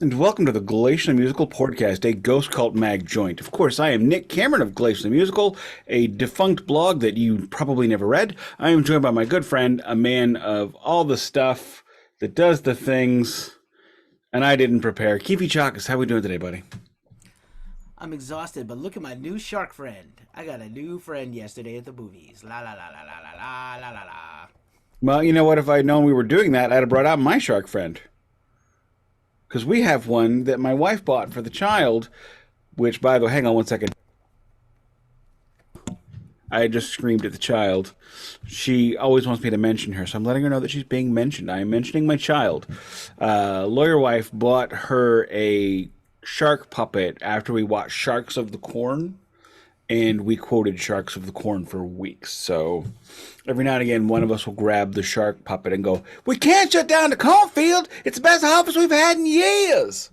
And welcome to the Glacially Musical Podcast, a ghost cult mag joint. Of course, I am Nick Cameron of Glacially Musical, a defunct blog that you probably never read. I am joined by my good friend, a man of all the stuff that does the things, and I didn't prepare. Keefy Chakas, how we doing today, buddy? I'm exhausted, but look at my new shark friend. I got a new friend yesterday at the movies. La la la la la la la la la la. Well, you know what? If I'd known we were doing that, I'd have brought out my shark friend. Because we have one that my wife bought for the child, which, by the way, hang on one second. I just screamed at the child. She always wants me to mention her, so I'm letting her know that she's being mentioned. I am mentioning my child. Lawyer wife bought her a shark puppet after we watched Sharks of the Corn, and we quoted Sharks of the Corn for weeks. So every now and again, one of us will grab the shark puppet and go, "We can't shut down the cornfield. It's the best harvest we've had in years."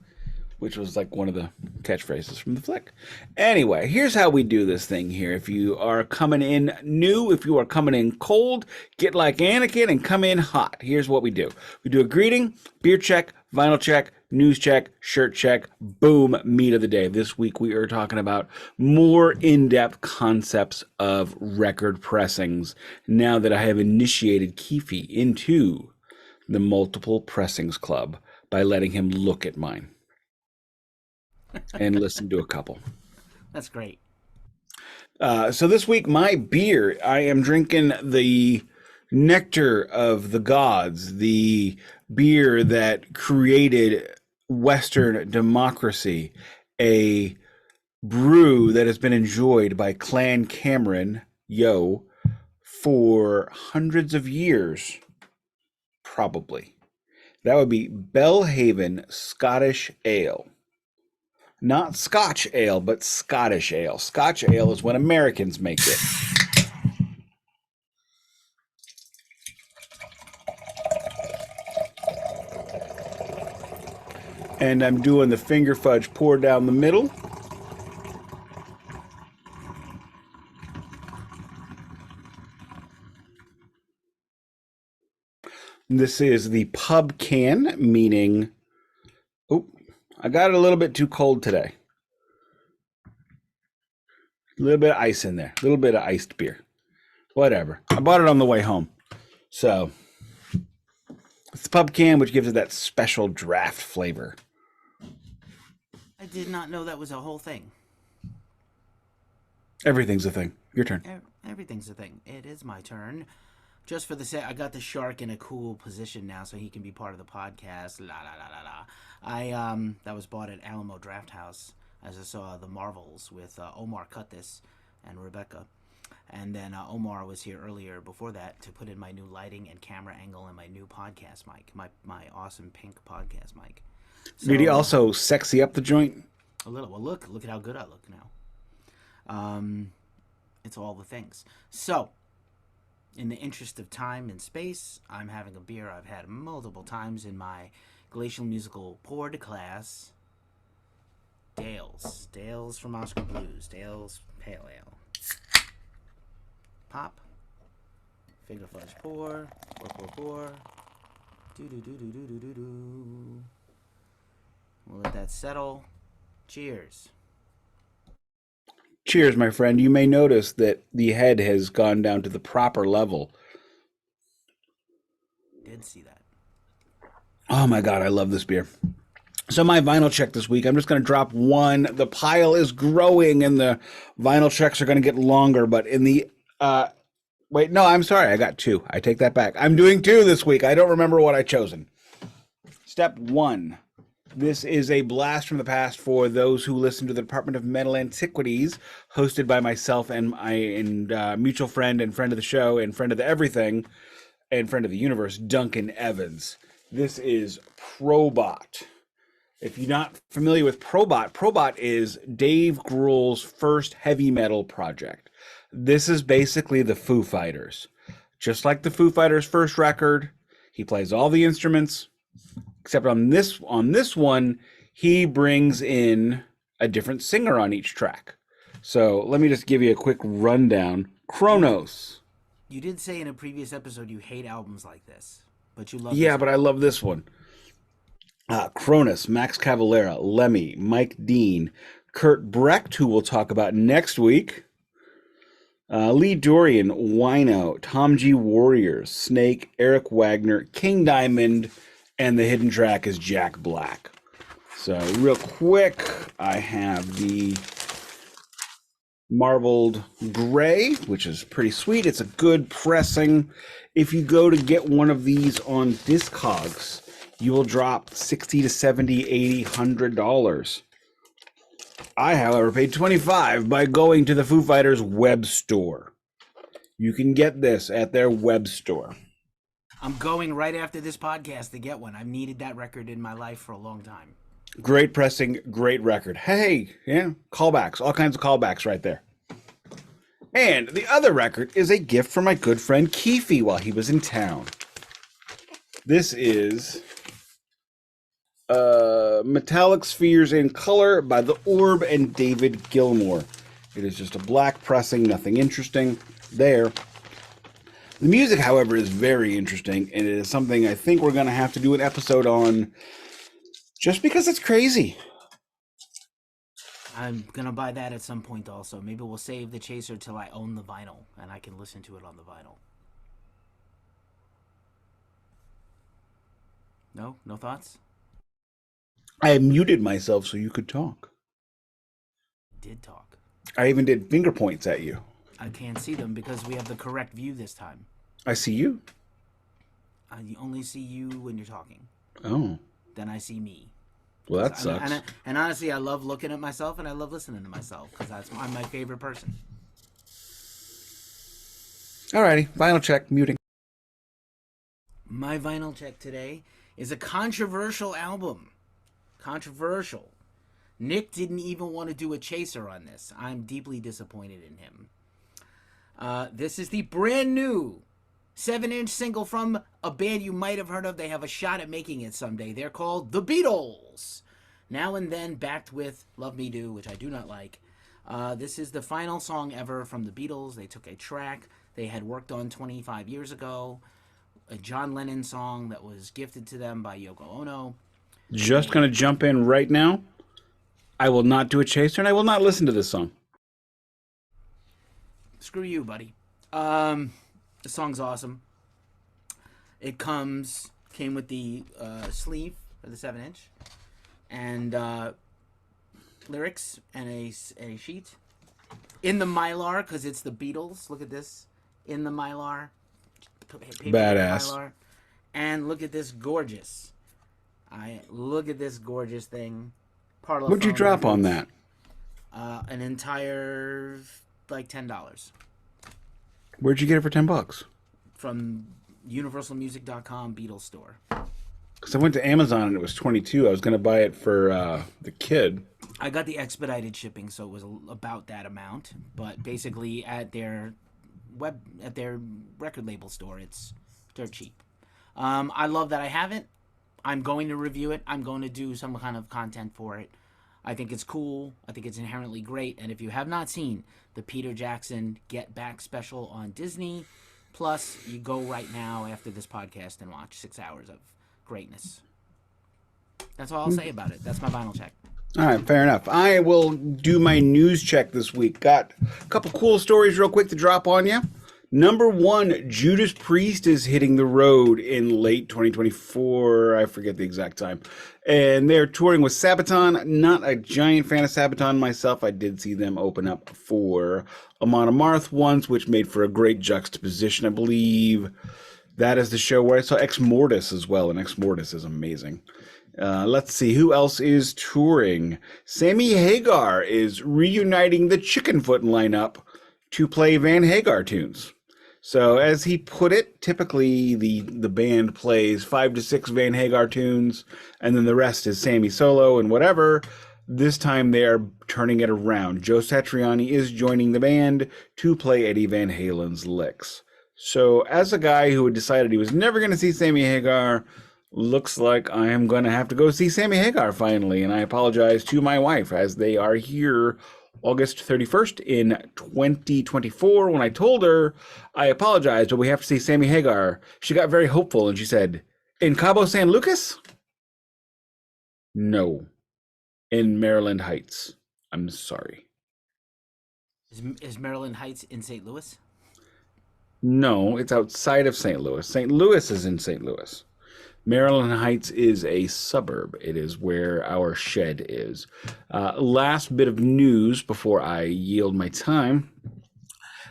Which was like one of the catchphrases from the flick. Anyway, here's how we do this thing here. If you are coming in new, if you are coming in cold, get like Anakin and come in hot. Here's what we do. We do a greeting, beer check, vinyl check, news check, shirt check, boom, meat of the day. This week we are talking about more in-depth concepts of record pressings now that I have initiated Keefy into the multiple pressings club by letting him look at mine and listen to a couple. That's great. So this week, my beer, I am drinking the Nectar of the Gods, the beer that created Western democracy, a brew that has been enjoyed by Clan Cameron, for hundreds of years, probably. That would be Belhaven Scottish Ale. Not Scotch ale, but Scottish ale. Scotch ale is when Americans make it. And I'm doing the finger fudge pour down the middle. This is the pub can, meaning... Oh, I got it a little bit too cold today. A little bit of ice in there. A little bit of iced beer. Whatever. I bought it on the way home. So, it's the pub can, which gives it that special draft flavor. I did not know that was a whole thing. Everything's a thing. Your turn. Everything's a thing. It is my turn. Just for the set, I got the shark in a cool position now, so he can be part of the podcast. La la la la la. That was bought at Alamo Draft House, as I saw the Marvels with Omar Cuttis and Rebecca, and then Omar was here earlier before that to put in my new lighting and camera angle and my new podcast mic, my awesome pink podcast mic. So, did he also sexy up the joint? A little. Well, look at how good I look now. It's all the things. So, in the interest of time and space, I'm having a beer I've had multiple times in my Glacial Musical poured class. Dale's from Oscar Blues. Dale's Pale Ale. Pop. Finger fudge pour. Pour. Do. We'll let that settle. Cheers. Cheers, my friend. You may notice that the head has gone down to the proper level. Did see that. Oh my God, I love this beer. So my vinyl check this week, I'm just going to drop one. The pile is growing and the vinyl checks are going to get longer, but in the, wait, no, I'm sorry. I got two. I take that back. I'm doing two this week. I don't remember what I chosen. Step one. This is a blast from the past for those who listen to the Department of Metal Antiquities, hosted by myself and my mutual friend and friend of the show and friend of the everything and friend of the universe, Duncan Evans. This is Probot. If you're not familiar with Probot, Probot is Dave Grohl's first heavy metal project. This is basically the Foo Fighters. Just like the Foo Fighters' first record, he plays all the instruments, except on this one, he brings in a different singer on each track. So let me just give you a quick rundown. Kronos. You did say in a previous episode you hate albums like this, but you love Yeah, this but I love this one. Cronus, Max Cavalera, Lemmy, Mike Dean, Kurt Brecht, who we'll talk about next week, Lee Dorian, Wino, Tom G. Warriors, Snake, Eric Wagner, King Diamond, and the hidden track is Jack Black. So real quick, I have the marbled gray, which is pretty sweet. It's a good pressing. If you go to get one of these on Discogs, you will drop $60 to $70, $80, $100. I, however, paid $25 by going to the Foo Fighters web store. You can get this at their web store. I'm going right after this podcast to get one. I've needed that record in my life for a long time. Great pressing, great record. Hey, yeah, callbacks, all kinds of callbacks right there. And the other record is a gift from my good friend Keefy while he was in town. This is Metallic Spheres in Color by The Orb and David Gilmour. It is just a black pressing, nothing interesting there. The music, however, is very interesting, and it is something I think we're going to have to do an episode on just because it's crazy. I'm going to buy that at some point also. Maybe we'll save the Chaser till I own the vinyl, and I can listen to it on the vinyl. No? No thoughts? I muted myself so you could talk. Did talk. I even did finger points at you. I can't see them because we have the correct view this time. I see you. I only see you when you're talking. Oh. Then I see me. Well, that sucks. And honestly, I love looking at myself and I love listening to myself because I'm my favorite person. Alrighty, vinyl check, muting. My vinyl check today is a controversial album. Controversial. Nik didn't even want to do a chaser on this. I'm deeply disappointed in him. This is the brand new 7-inch single from a band you might have heard of. They have a shot at making it someday. They're called The Beatles. Now and then backed with Love Me Do, which I do not like. This is the final song ever from The Beatles. They took a track they had worked on 25 years ago, a John Lennon song that was gifted to them by Yoko Ono. Just going to jump in right now. I will not do a chaser, and I will not listen to this song. Screw you, buddy. The song's awesome. It came with the sleeve for the 7-inch and lyrics and a sheet in the mylar because it's the Beatles. Look at this in the mylar. Badass. Mylar. And look at this gorgeous. Look at this gorgeous thing. What'd you drop on that? An entire $10. Where'd you get it for $10? From universalmusic.com Beatles store. Because I went to Amazon and it was $22. I was going to buy it for the kid. I got the expedited shipping, so it was about that amount. But basically, at their record label store, it's dirt cheap. I love that I have it. I'm going to review it. I'm going to do some kind of content for it. I think it's cool. I think it's inherently great. And if you have not seen the Peter Jackson Get Back special on Disney Plus, you go right now after this podcast and watch 6 hours of greatness. That's all I'll say about it. That's my vinyl check. All right, fair enough. I will do my news check this week. Got a couple cool stories real quick to drop on you. Number one, Judas Priest is hitting the road in late 2024. I forget the exact time. And they're touring with Sabaton. Not a giant fan of Sabaton myself. I did see them open up for Amon Amarth once, which made for a great juxtaposition. I believe that is the show where I saw Ex Mortis as well, and Ex Mortis is amazing. Let's see, who else is touring? Sammy Hagar is reuniting the Chickenfoot lineup to play Van Hagar tunes. So as he put it, typically the band plays 5 to 6 Van Hagar tunes, and then the rest is Sammy solo and whatever. This time they are turning it around. Joe Satriani is joining the band to play Eddie Van Halen's licks. So as a guy who had decided he was never going to see Sammy Hagar, looks like I am going to have to go see Sammy Hagar finally, and I apologize to my wife as they are here August 31st in 2024. When I told her I apologized, but we have to see Sammy Hagar, she got very hopeful and she said, in Cabo San Lucas? No. In Maryland Heights. I'm sorry. Is Maryland Heights in St. Louis? No, it's outside of St. Louis. St. Louis is in St. Louis. Maryland Heights is a suburb. It is where our shed is. Last bit of news before I yield my time.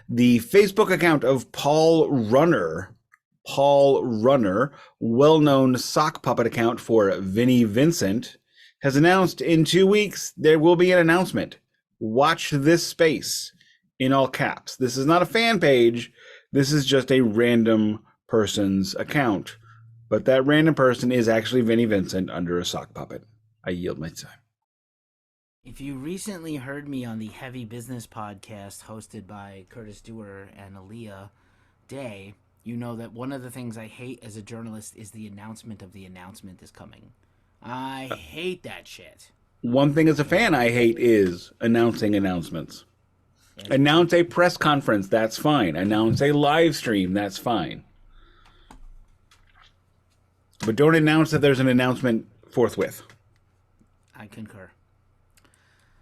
The Facebook account of Paul Runner, well-known sock puppet account for Vinnie Vincent, has announced in 2 weeks there will be an announcement. Watch this space in all caps. This is not a fan page. This is just a random person's account. But that random person is actually Vinnie Vincent under a sock puppet. I yield my time. If you recently heard me on the Heavy Business podcast hosted by Curtis Dewar and Aaliyah Day, you know that one of the things I hate as a journalist is the announcement of the announcement is coming. I hate that shit. One thing as a fan I hate is announcing announcements. Announce a press conference, that's fine. Announce a live stream, that's fine. But don't announce that there's an announcement forthwith. I concur.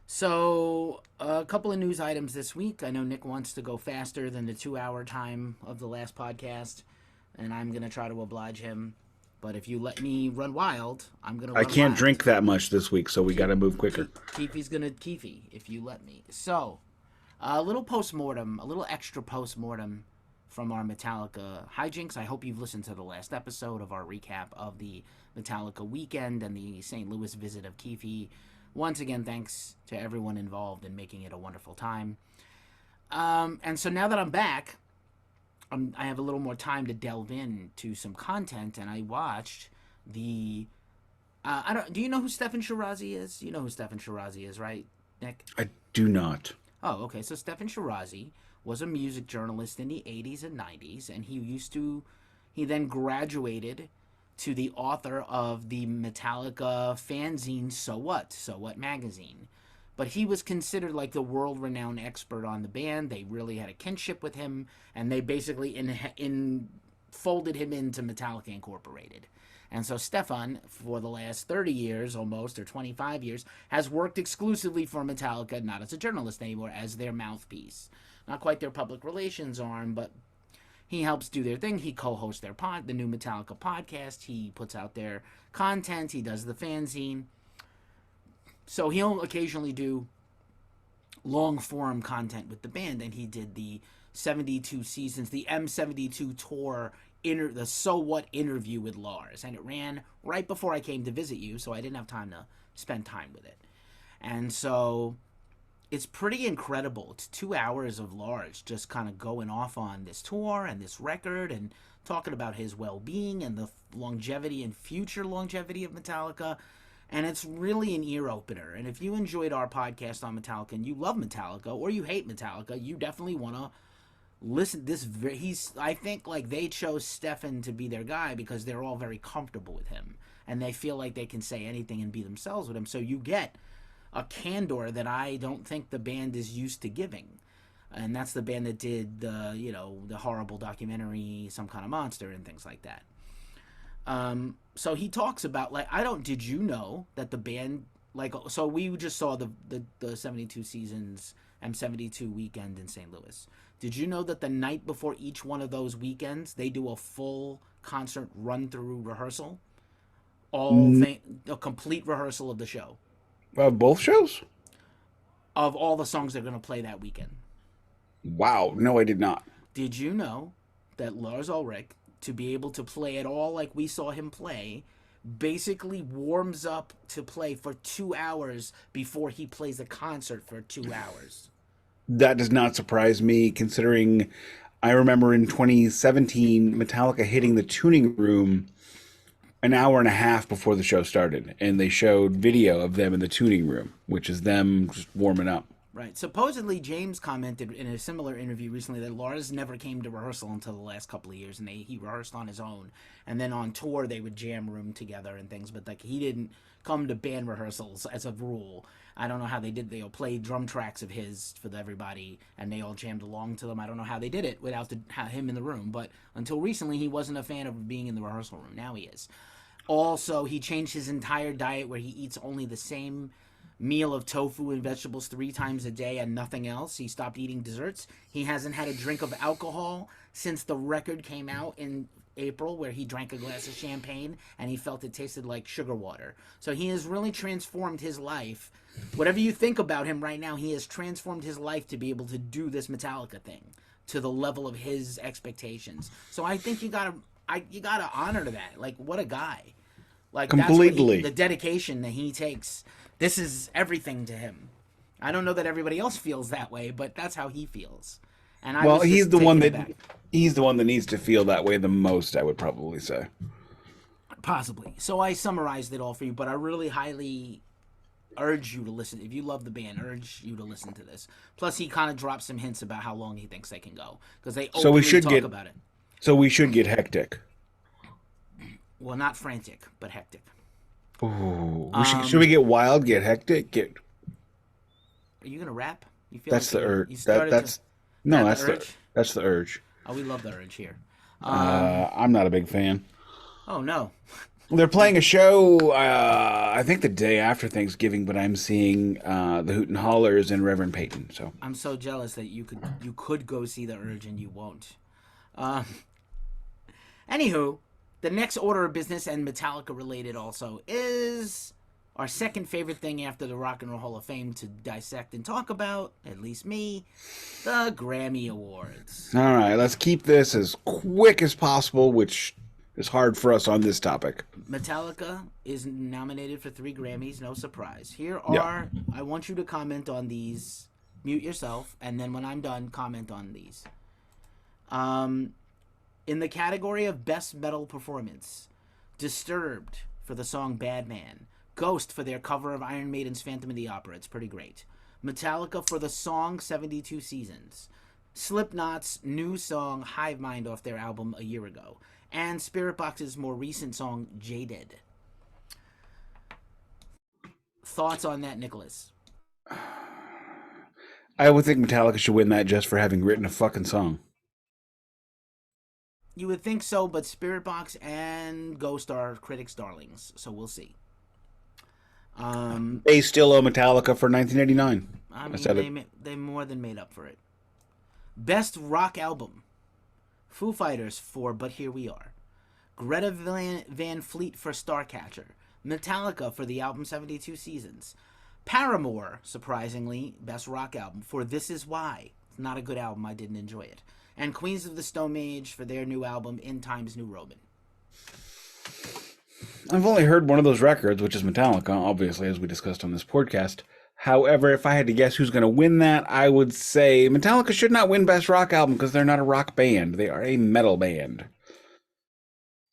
So, a couple of news items this week. I know Nik wants to go faster than the 2-hour time of the last podcast, and I'm going to try to oblige him. But if you let me run wild, I'm going to run I can't wild. drink that much this week, so we got to move quicker. Keefy's going to Keefy, if you let me. So, a little post-mortem, a little extra post-mortem from our Metallica hijinks. I hope you've listened to the last episode of our recap of the Metallica weekend and the St. Louis visit of Keefy. Once again, thanks to everyone involved in making it a wonderful time. And so now that I'm back, I have a little more time to delve into some content, and I watched the... do you know who Stefan Shirazi is? You know who Stefan Shirazi is, right, Nik? I do not. Oh, okay. So Stefan Shirazi was a music journalist in the 80s and 90s, and he then graduated to the author of the Metallica fanzine So What magazine. But he was considered like the world-renowned expert on the band. They really had a kinship with him, and they basically folded him into Metallica Incorporated. And so Stefan, for the last 30 years almost, or 25 years, has worked exclusively for Metallica, not as a journalist anymore, as their mouthpiece. Not quite their public relations arm, but he helps do their thing. He co-hosts the new Metallica podcast. He puts out their content. He does the fanzine. So he'll occasionally do long-form content with the band, and he did the 72 seasons, the M72 tour, the So What interview with Lars, and it ran right before I came to visit you, so I didn't have time to spend time with it. And so it's pretty incredible. It's 2 hours of Lars just kind of going off on this tour and this record and talking about his well-being and the longevity and future longevity of Metallica. And it's really an ear-opener. And if you enjoyed our podcast on Metallica and you love Metallica or you hate Metallica, you definitely want to listen. I think like they chose Stefan to be their guy because they're all very comfortable with him. And they feel like they can say anything and be themselves with him. So you get a candor that I don't think the band is used to giving. And that's the band that did the horrible documentary, Some Kind of Monster, and things like that. So he talks about, did you know that the band, so we just saw the 72 seasons M72 weekend in St. Louis. Did you know that the night before each one of those weekends, they do a full concert run-through rehearsal? A complete rehearsal of the show. Both shows? Of all the songs they're going to play that weekend. Wow. No, I did not. Did you know that Lars Ulrich, to be able to play at all like we saw him play, basically warms up to play for 2 hours before he plays a concert for 2 hours? That does not surprise me, considering I remember in 2017 Metallica hitting the tuning room an hour and a half before the show started, and they showed video of them in the tuning room, which is them just warming up. Right. Supposedly, James commented in a similar interview recently that Lars never came to rehearsal until the last couple of years, and he rehearsed on his own. And then on tour, they would jam room together and things, but he didn't come to band rehearsals as a rule. I don't know how they did. They'll play drum tracks of his for everybody, and they all jammed along to them. I don't know how they did it without him in the room, but until recently, he wasn't a fan of being in the rehearsal room. Now he is. Also, he changed his entire diet where he eats only the same meal of tofu and vegetables 3 times a day and nothing else. He stopped eating desserts. He hasn't had a drink of alcohol since the record came out in April, where he drank a glass of champagne and he felt it tasted like sugar water. So he has really transformed his life. Whatever you think about him right now, he has transformed his life to be able to do this Metallica thing to the level of his expectations. So I think you gotta honor that. Like, what a guy! Like, Completely. the dedication that he takes. This is everything to him. I don't know that everybody else feels that way, but that's how he feels. And Well, he's the one that needs to feel that way the most, I would probably say. Possibly. So I summarized it all for you, but I really highly urge you to listen. If you love the band, urge you to listen to this. Plus, he kind of drops some hints about how long he thinks they can go, because they openly talk about it. So we should get hectic. Well, not frantic, but hectic. Ooh, should we get wild, get hectic, get... Are you gonna rap? You feel That's like the urge. You That's the urge. Oh, we love the urge here. I'm not a big fan. Oh no. They're playing a show, I think the day after Thanksgiving, but I'm seeing the Hoot and Hollers and Reverend Peyton. So I'm so jealous that you could go see the urge and you won't. Anywho, the next order of business, and Metallica related also, is our second favorite thing after the Rock and Roll Hall of Fame to dissect and talk about, at least me, the Grammy Awards. All right, let's keep this as quick as possible, which is hard for us on this topic. Metallica is nominated for 3 Grammys, no surprise. Here are, I want you to comment on these, mute yourself, and then when I'm done, comment on these. In the category of Best Metal Performance, Disturbed for the song Bad Man, Ghost for their cover of Iron Maiden's Phantom of the Opera, it's pretty great. Metallica for the song 72 Seasons, Slipknot's new song Hive Mind off their album a year ago, and Spiritbox's more recent song Jaded. Thoughts on that, Nicholas? I would think Metallica should win that just for having written a fucking song. You would think so, but Spiritbox and Ghost are critics' darlings, so we'll see. They still owe Metallica for 1989. I mean, they more than made up for it. Best Rock Album, Foo Fighters for But Here We Are, Greta Van Fleet for Starcatcher, Metallica for the album 72 Seasons, Paramore, surprisingly, Best Rock Album for This Is Why. It's not a good album, I didn't enjoy it. And Queens of the Stone Age for their new album, In Times New Roman. I've only heard one of those records, which is Metallica, obviously, as we discussed on this podcast. However, if I had to guess who's going to win that, I would say Metallica should not win Best Rock Album because they're not a rock band. They are a metal band.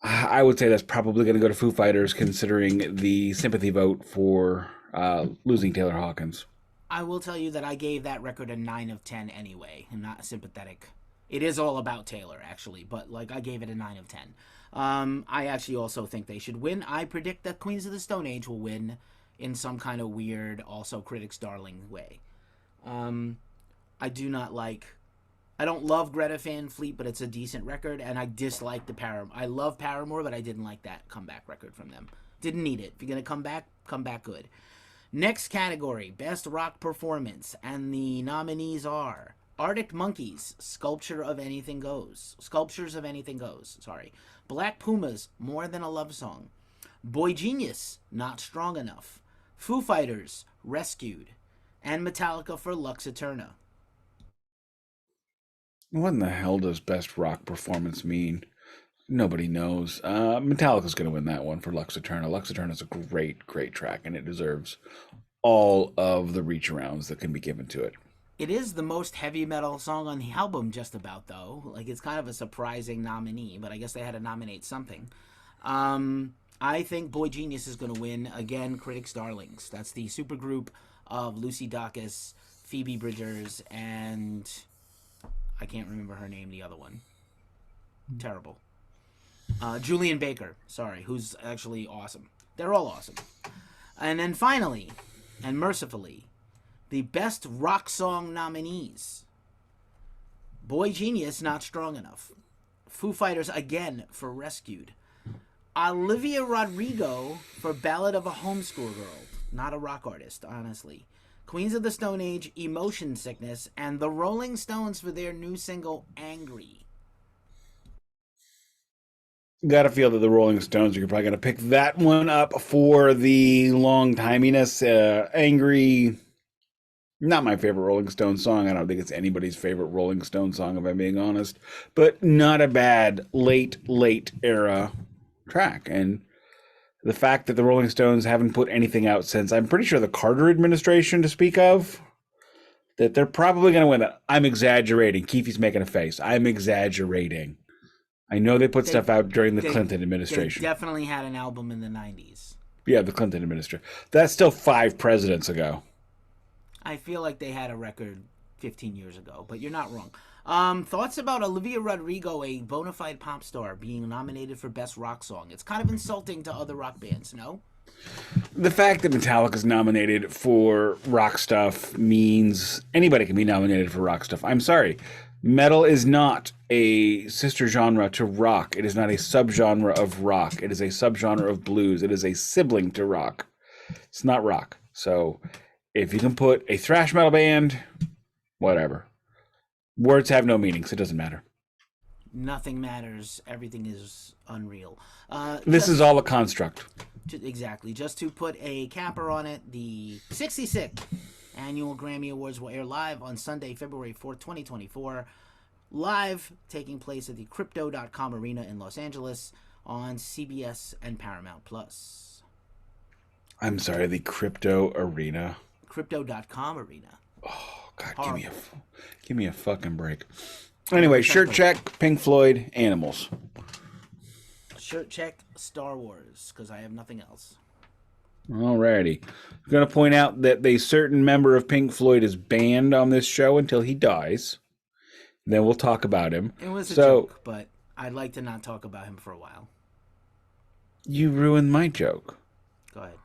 I would say that's probably going to go to Foo Fighters, considering the sympathy vote for losing Taylor Hawkins. I will tell you that I gave that record a 9 of 10 anyway. I'm not sympathetic. It is all about Taylor, actually, but I gave it a 9 of 10. I actually also think they should win. I predict that Queens of the Stone Age will win in some kind of weird, also critics' darling way. I don't love Greta Van Fleet, but it's a decent record, and I dislike the Paramore. I love Paramore, but I didn't like that comeback record from them. Didn't need it. If you're going to come back good. Next category, Best Rock Performance, and the nominees are Artic Monkeys, Sculptures of Anything Goes. Black Pumas, More Than a Love Song. Boy Genius, Not Strong Enough. Foo Fighters, Rescued. And Metallica for Lux Eterna. What in the hell does Best Rock Performance mean? Nobody knows. Metallica's going to win that one for Lux Eterna. Lux Eterna is a great, great track, and it deserves all of the reach-arounds that can be given to it. It is the most heavy metal song on the album, just about, though. It's kind of a surprising nominee, but I guess they had to nominate something. I think Boy Genius is going to win. Again, critics' darlings. That's the supergroup of Lucy Dacus, Phoebe Bridgers, and I can't remember her name, the other one. Terrible. Julian Baker, who's actually awesome. They're all awesome. And then finally, and mercifully, the Best Rock Song nominees. Boy Genius, Not Strong Enough. Foo Fighters, again, for Rescued. Olivia Rodrigo for Ballad of a Homeschool Girl. Not a rock artist, honestly. Queens of the Stone Age, Emotion Sickness, and the Rolling Stones for their new single, Angry. Got to feel that the Rolling Stones are probably going to pick that one up for the long timiness. Angry, not my favorite Rolling Stones song. I don't think it's anybody's favorite Rolling Stones song, if I'm being honest. But not a bad late era track. And the fact that the Rolling Stones haven't put anything out since, I'm pretty sure the Carter administration to speak of, that they're probably going to win that. I'm exaggerating. Keefy's making a face. I'm exaggerating. I know they put stuff out during the Clinton administration. They definitely had an album in the 90s. Yeah, the Clinton administration. That's still 5 presidents ago. I feel like they had a record 15 years ago, but you're not wrong. Thoughts about Olivia Rodrigo, a bona fide pop star, being nominated for Best Rock Song? It's kind of insulting to other rock bands, no? The fact that Metallica's nominated for rock stuff means anybody can be nominated for rock stuff. I'm sorry. Metal is not a sister genre to rock. It is not a subgenre of rock. It is a subgenre of blues. It is a sibling to rock. It's not rock. So if you can put a thrash metal band, whatever. Words have no meanings. It doesn't matter. Nothing matters. Everything is unreal. This is all a construct. Exactly. Just to put a capper on it, the 66th Annual Grammy Awards will air live on Sunday, February 4th, 2024. Live, taking place at the Crypto.com Arena in Los Angeles on CBS and Paramount Plus. I'm sorry, the Crypto Arena. Crypto.com Arena. Oh, God, give me a fucking break. Anyway, shirt check, Pink Floyd, Animals. Shirt check, Star Wars, because I have nothing else. Alrighty. I'm going to point out that a certain member of Pink Floyd is banned on this show until he dies. Then we'll talk about him. It was a joke, but I'd like to not talk about him for a while. You ruined my joke. Go ahead.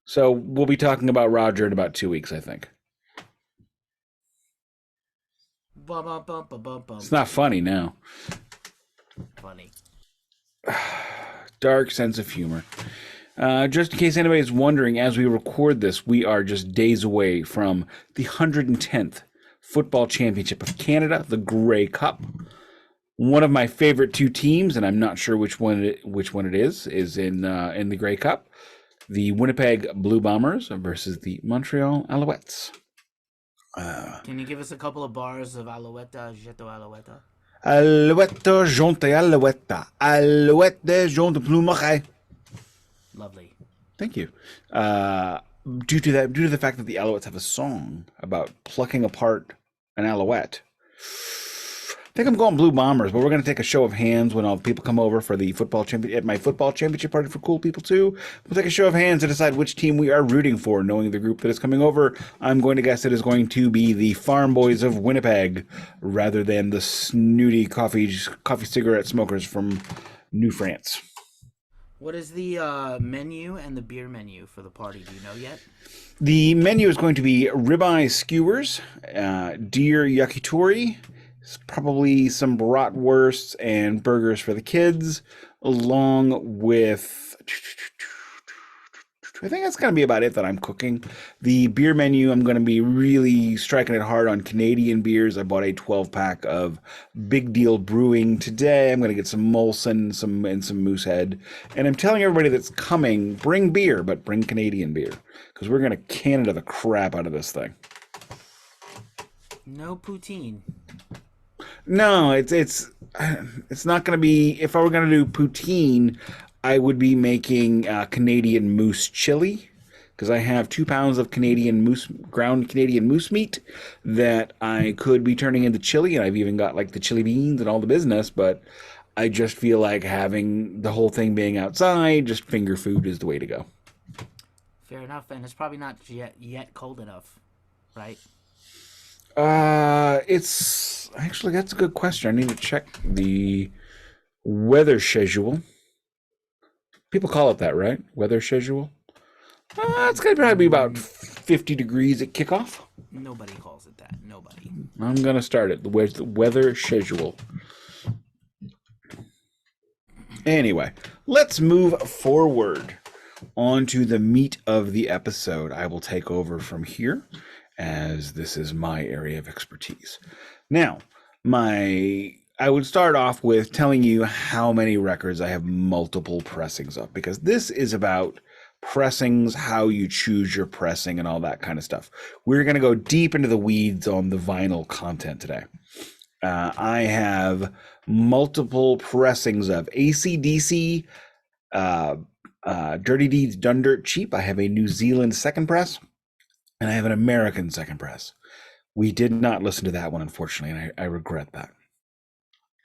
So we'll be talking about Roger in about 2 weeks, I think. It's not funny now. Funny. Dark sense of humor. Just in case anybody's wondering, as we record this, we are just days away from the 110th Football Championship of Canada, the Grey Cup. One of my favorite 2 teams, and I'm not sure which one it is in the Grey Cup. The Winnipeg Blue Bombers versus the Montreal Alouettes. Can you give us a couple of bars of Alouette, Jeto Alouette? Alouette, jonte Alouette, Alouette, jonte plumache. Lovely. Thank you. Due to the fact that the Alouettes have a song about plucking apart an Alouette, I think I'm going Blue Bombers, but we're going to take a show of hands when all the people come over for the at my football championship party for cool people too. We'll take a show of hands to decide which team we are rooting for, knowing the group that is coming over. I'm going to guess it is going to be the Farm Boys of Winnipeg rather than the snooty coffee cigarette smokers from New France. What is the menu and the beer menu for the party? Do you know yet? The menu is going to be ribeye skewers, deer yakitori, probably some bratwursts and burgers for the kids, along with, I think that's going to be about it that I'm cooking. The beer menu, I'm going to be really striking it hard on Canadian beers. I bought a 12-pack of Big Deal Brewing today. I'm going to get some Molson and some Moosehead. And I'm telling everybody that's coming, bring beer, but bring Canadian beer, because we're going to Canada the crap out of this thing. No poutine. No, it's not going to be. If I were going to do poutine, I would be making Canadian moose chili, because I have 2 pounds of ground Canadian moose meat that I could be turning into chili, and I've even got like the chili beans and all the business. But I just feel like having the whole thing being outside, just finger food is the way to go. Fair enough, and it's probably not yet cold enough, right? It's actually, that's a good question. I need to check the weather schedule. People call it that, right? Weather schedule. It's going to probably be about 50 degrees at kickoff. Nobody calls it that. Nobody. I'm going to start it. The weather schedule. Anyway, let's move forward onto the meat of the episode. I will take over from here, as this is my area of expertise. Now, I would start off with telling you how many records I have multiple pressings of, because this is about pressings, how you choose your pressing, and all that kind of stuff. We're going to go deep into the weeds on the vinyl content today. I have multiple pressings of AC/DC, Dirty Deeds Done Dirt Cheap. I have a New Zealand second press, and I have an American second press. We did not listen to that one, unfortunately, and I regret that.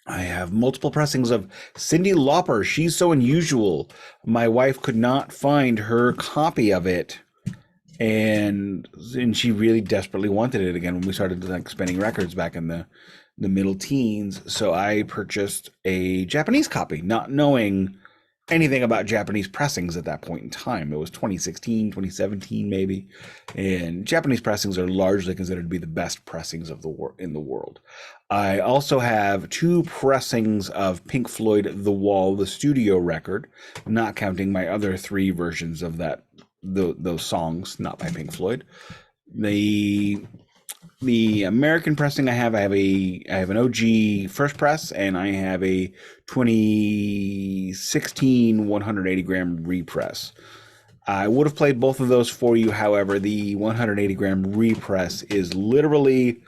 I have multiple pressings of Cyndi Lauper, She's So Unusual. My wife could not find her copy of it, and she really desperately wanted it again when we started spinning records back in the middle teens. So I purchased a Japanese copy, not knowing anything about Japanese pressings at that point in time. It was 2016, 2017 maybe, and Japanese pressings are largely considered to be the best pressings of in the world. I also have 2 pressings of Pink Floyd The Wall, the studio record, not counting my other 3 versions of those songs, not by Pink Floyd. The American pressing I have an OG first press, and I have a 2016 180 gram repress. I would have played both of those for you. However, the 180 gram repress is literally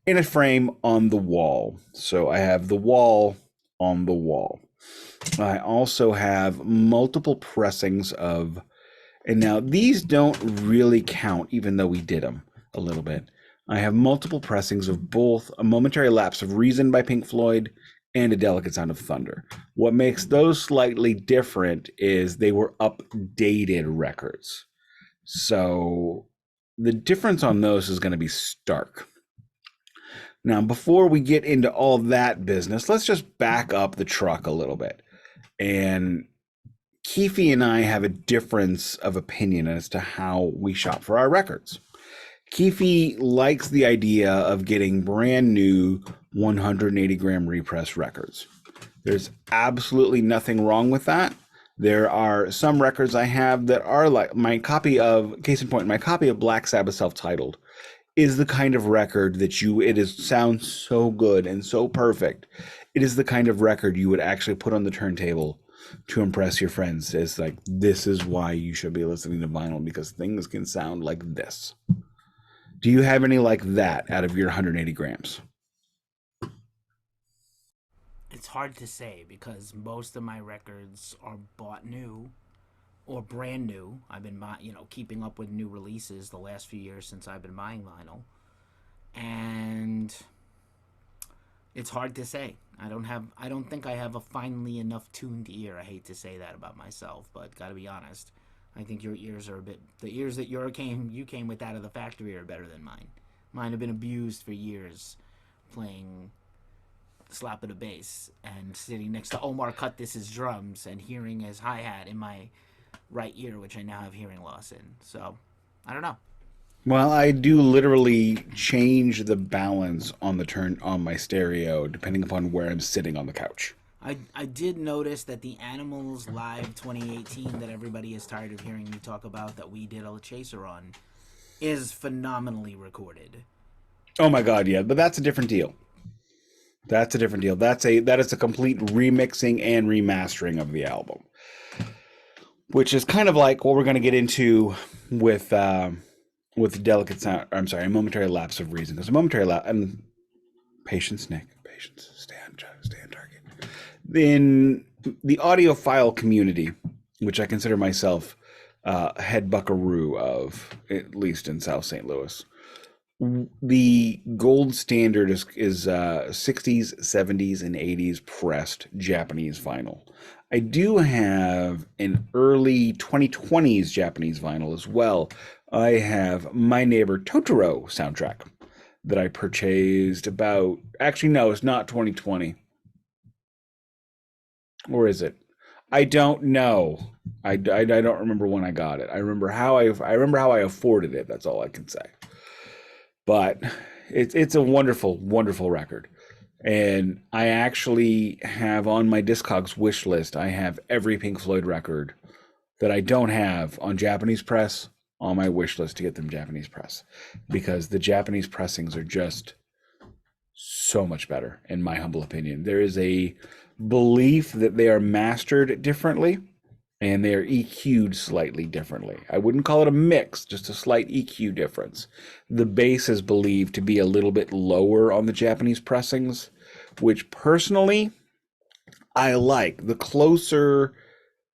in a frame on the wall. So I have the wall on the wall. I also have multiple pressings of, and now these don't really count, even though we did them a little bit. I have multiple pressings of both A Momentary Lapse of Reason by Pink Floyd and A Delicate Sound of Thunder. What makes those slightly different is they were updated records. So the difference on those is going to be stark. Now, before we get into all that business, let's just back up the truck a little bit. And Keefy and I have a difference of opinion as to how we shop for our records. Keefy likes the idea of getting brand new 180 gram repress records. There's absolutely nothing wrong with that. There are some records I have that are like my copy of, case in point, my copy of Black Sabbath Self-Titled is the kind of record that sounds so good and so perfect. It is the kind of record you would actually put on the turntable to impress your friends. It's like, this is why you should be listening to vinyl, because things can sound like this. Do you have any like that out of your 180 grams? It's hard to say because most of my records are bought new or brand new. I've been keeping up with new releases the last few years since I've been buying vinyl, and it's hard to say. I don't think I have a finely enough tuned ear. I hate to say that about myself, but gotta be honest. I think your ears are the ears that you came with out of the factory are better than mine. Mine have been abused for years playing slap of the bass and sitting next to Omar Cuttis's drums and hearing his hi-hat in my right ear, which I now have hearing loss in. So, I don't know. Well, I do literally change the balance on my stereo depending upon where I'm sitting on the couch. I did notice that the Animals Live 2018 that everybody is tired of hearing me talk about, that we did a chaser on, is phenomenally recorded. Oh my God, yeah, but that's a different deal. That is a complete remixing and remastering of the album, which is kind of like what we're going to get into with Delicate Sound. I'm sorry, A Momentary Lapse of Reason, because A Momentary Lapse and patience, Nik, patience, stay on target. In the audiophile community, which I consider myself head buckaroo of, at least in South St. Louis, the gold standard is 60s, 70s, and 80s pressed Japanese vinyl. I do have an early 2020s Japanese vinyl as well. I have My Neighbor Totoro soundtrack that I purchased actually, no, it's not 2020. Or is it? I don't know. I don't remember when I got it. I remember how I afforded it. That's all I can say. But it's a wonderful, wonderful record. And I actually have on my Discogs wish list, I have every Pink Floyd record that I don't have on Japanese press on my wish list to get them Japanese press, because the Japanese pressings are just so much better, in my humble opinion. There is a belief that they are mastered differently and they are EQ'd slightly differently. I wouldn't call it a mix, just a slight EQ difference. The bass is believed to be a little bit lower on the Japanese pressings, which personally I like. The closer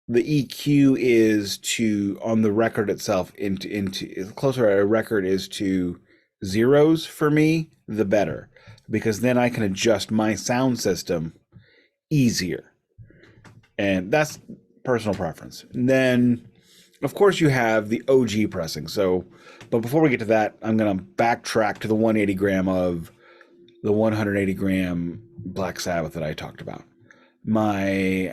the EQ is to on the record itself, into the closer a record is to zeros for me, the better, because then I can adjust my sound system easier. And that's personal preference. And then, of course, you have the OG pressing. So, but before we get to that, I'm going to backtrack to the 180 gram of the 180 gram Black Sabbath that I talked about. I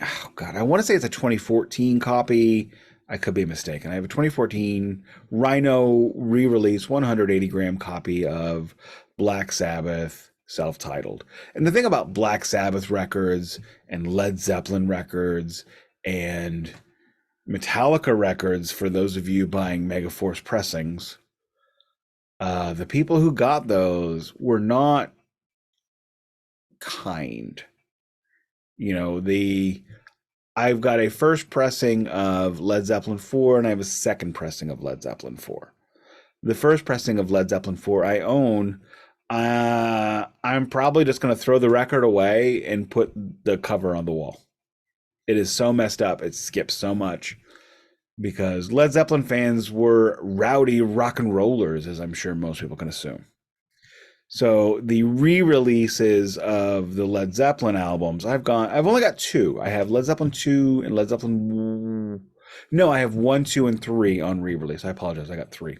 want to say it's a 2014 copy. I could be mistaken. I have a 2014 Rhino re-release 180 gram copy of Black Sabbath, self-titled. And the thing about Black Sabbath records and Led Zeppelin records and Metallica records, for those of you buying Megaforce pressings, the people who got those were not kind. I've got a first pressing of Led Zeppelin 4 and I have a second pressing of Led Zeppelin 4. The first pressing of Led Zeppelin 4 I own. I'm probably just going to throw the record away and put the cover on the wall. It is so messed up. It skips so much, because Led Zeppelin fans were rowdy rock and rollers, as I'm sure most people can assume. So the re-releases of the Led Zeppelin albums, I've only got two. I have Led Zeppelin 2 and Led Zeppelin. No, I have 1, 2, and 3 on re-release. I apologize. I got 3.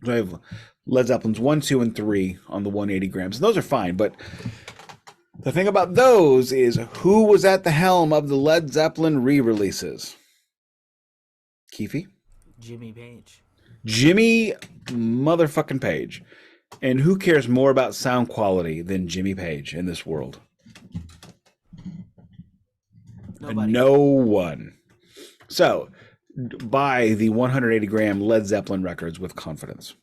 So I have Led Zeppelins 1, 2, and 3 on the 180 grams. And those are fine. But the thing about those is, who was at the helm of the Led Zeppelin re-releases? Keefy? Jimmy Page. Jimmy motherfucking Page. And who cares more about sound quality than Jimmy Page in this world? Nobody. No one. So, buy the 180 gram Led Zeppelin records with confidence.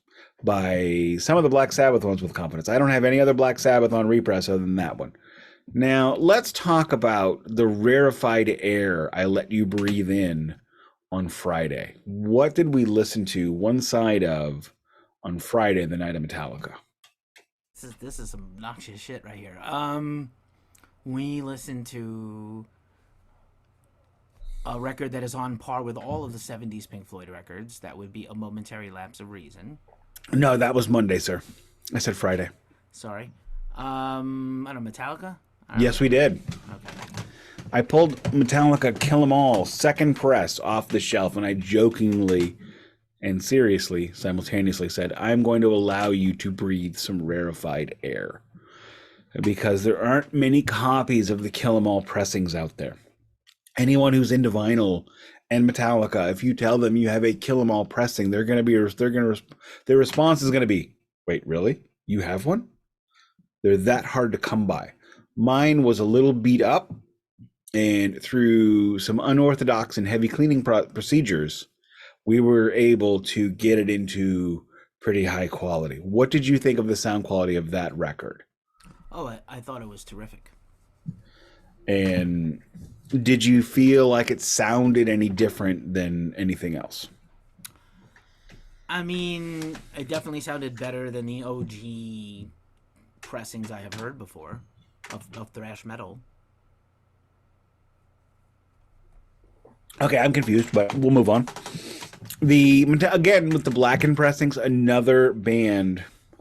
Buy some of the Black Sabbath ones with confidence. I don't have any other Black Sabbath on repress other than that one. Now, let's talk about the rarefied air I let you breathe in on Friday. What did we listen to one side of on Friday, the night of Metallica? This is some obnoxious shit right here. We listened to a record that is on par with all of the 70s Pink Floyd records. That would be A Momentary Lapse of Reason. No, that was Monday, sir. I said Friday. Sorry. I don't know, Metallica? Yes, we did. Okay. I pulled Metallica Kill 'Em All second press off the shelf, and I jokingly and seriously simultaneously said, I'm going to allow you to breathe some rarefied air, because there aren't many copies of the Kill 'Em All pressings out there. Anyone who's into vinyl and Metallica, if you tell them you have a Kill 'Em All pressing, their response is going to be, wait, really? You have one? They're that hard to come by. Mine was a little beat up, and through some unorthodox and heavy cleaning procedures, we were able to get it into pretty high quality. What did you think of the sound quality of that record? Oh, I thought it was terrific. And did you feel like it sounded any different than anything else? I mean, it definitely sounded better than the OG pressings I have heard before of thrash metal. Okay, I'm confused, but we'll move on. Again, with the Blackened pressings, another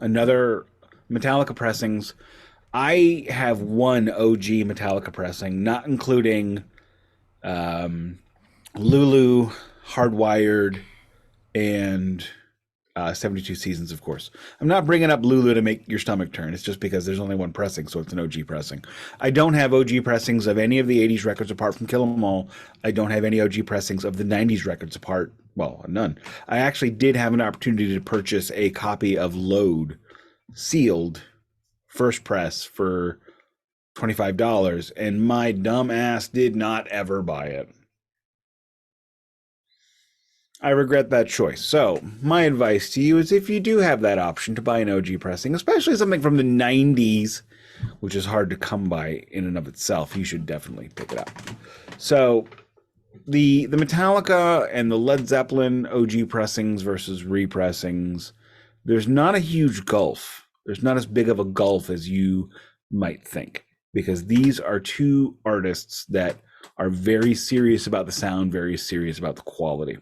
Metallica pressings. I have one OG Metallica pressing, not including Lulu, Hardwired, and 72 Seasons, of course. I'm not bringing up Lulu to make your stomach turn. It's just because there's only one pressing, so it's an OG pressing. I don't have OG pressings of any of the 80s records apart from Kill 'Em All. I don't have any OG pressings of the 90s records apart. Well, none. I actually did have an opportunity to purchase a copy of Load, sealed, first press for $25, and my dumb ass did not ever buy it. I regret that choice. So, my advice to you is if you do have that option to buy an OG pressing, especially something from the 90s, which is hard to come by in and of itself, you should definitely pick it up. So, the Metallica and the Led Zeppelin OG pressings versus repressings, there's not a huge gulf. There's not as big of a gulf as you might think, because these are two artists that are very serious about the sound, very serious about the quality.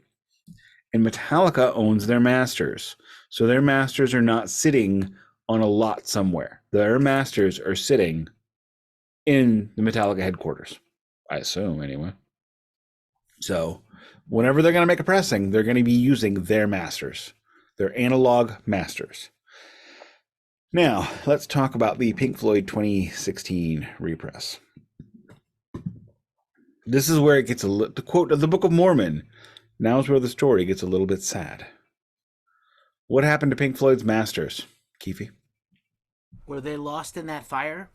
And Metallica owns their masters. So their masters are not sitting on a lot somewhere. Their masters are sitting in the Metallica headquarters, I assume, anyway. So whenever they're going to make a pressing, they're going to be using their masters, their analog masters. Now, let's talk about the Pink Floyd 2016 repress. This is where it gets to quote the Book of Mormon, now's where the story gets a little bit sad. What happened to Pink Floyd's masters, Keefy? Were they lost in that fire?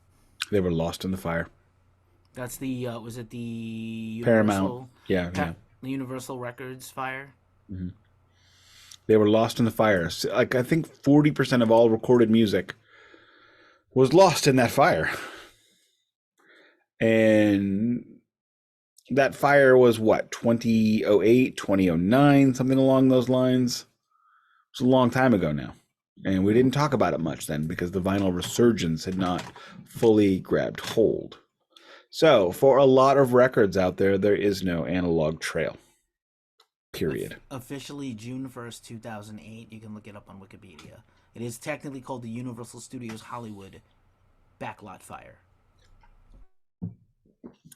They were lost in the fire. That's the, was it the Universal? Paramount. Yeah. The Universal Records fire? Mm-hmm. They were lost in the fire. Like, I think 40% of all recorded music was lost in that fire. And that fire was what, 2008, 2009, something along those lines. It was a long time ago now. And we didn't talk about it much then because the vinyl resurgence had not fully grabbed hold. So for a lot of records out there, there is no analog trail. Period. Officially June 1st, 2008. You can look it up on Wikipedia. It is technically called the Universal Studios Hollywood Backlot Fire.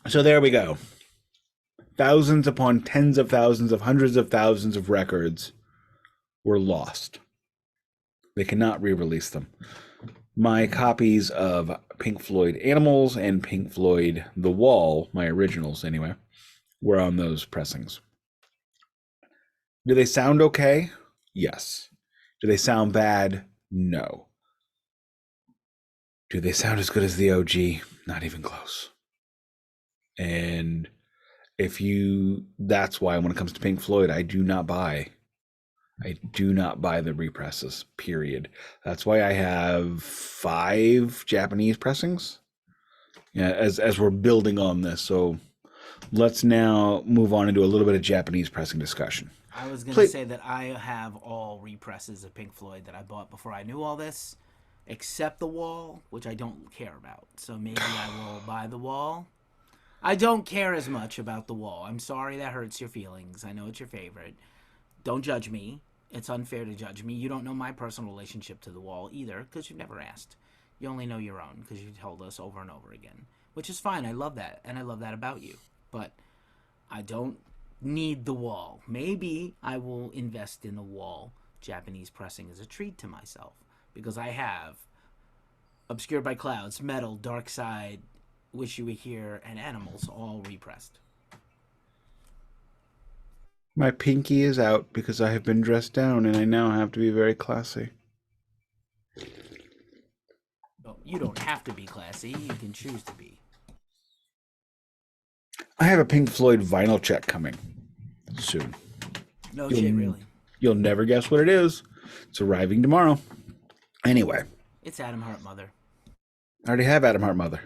So there we go. Thousands upon tens of thousands of hundreds of thousands of records were lost. They cannot re-release them. My copies of Pink Floyd Animals and Pink Floyd The Wall, my originals anyway, were on those pressings. Do they sound okay? Yes. Do they sound bad? No. Do they sound as good as the OG? Not even close. And that's why when it comes to Pink Floyd, I do not buy the represses, period. That's why I have 5 Japanese pressings. Yeah, as we're building on this. So let's now move on into a little bit of Japanese pressing discussion. I was going to say that I have all represses of Pink Floyd that I bought before I knew all this, except The Wall, which I don't care about. So maybe I will buy The Wall. I don't care as much about The Wall. I'm sorry that hurts your feelings. I know it's your favorite. Don't judge me. It's unfair to judge me. You don't know my personal relationship to The Wall either, because you've never asked. You only know your own, because you told us over and over again. Which is fine. I love that, and I love that about you. But I don't need The Wall. Maybe I will invest in The Wall Japanese pressing as a treat to myself, because I have Obscured by Clouds, Metal, Dark Side, Wish You Were Here, and Animals all repressed. My pinky is out because I have been dressed down and I now have to be very classy. Well, you don't have to be classy. You can choose to be. I have a Pink Floyd vinyl check coming soon. No shit, really. You'll never guess what it is. It's arriving tomorrow. Anyway. It's Adam Hart Mother. I already have Adam Hart Mother.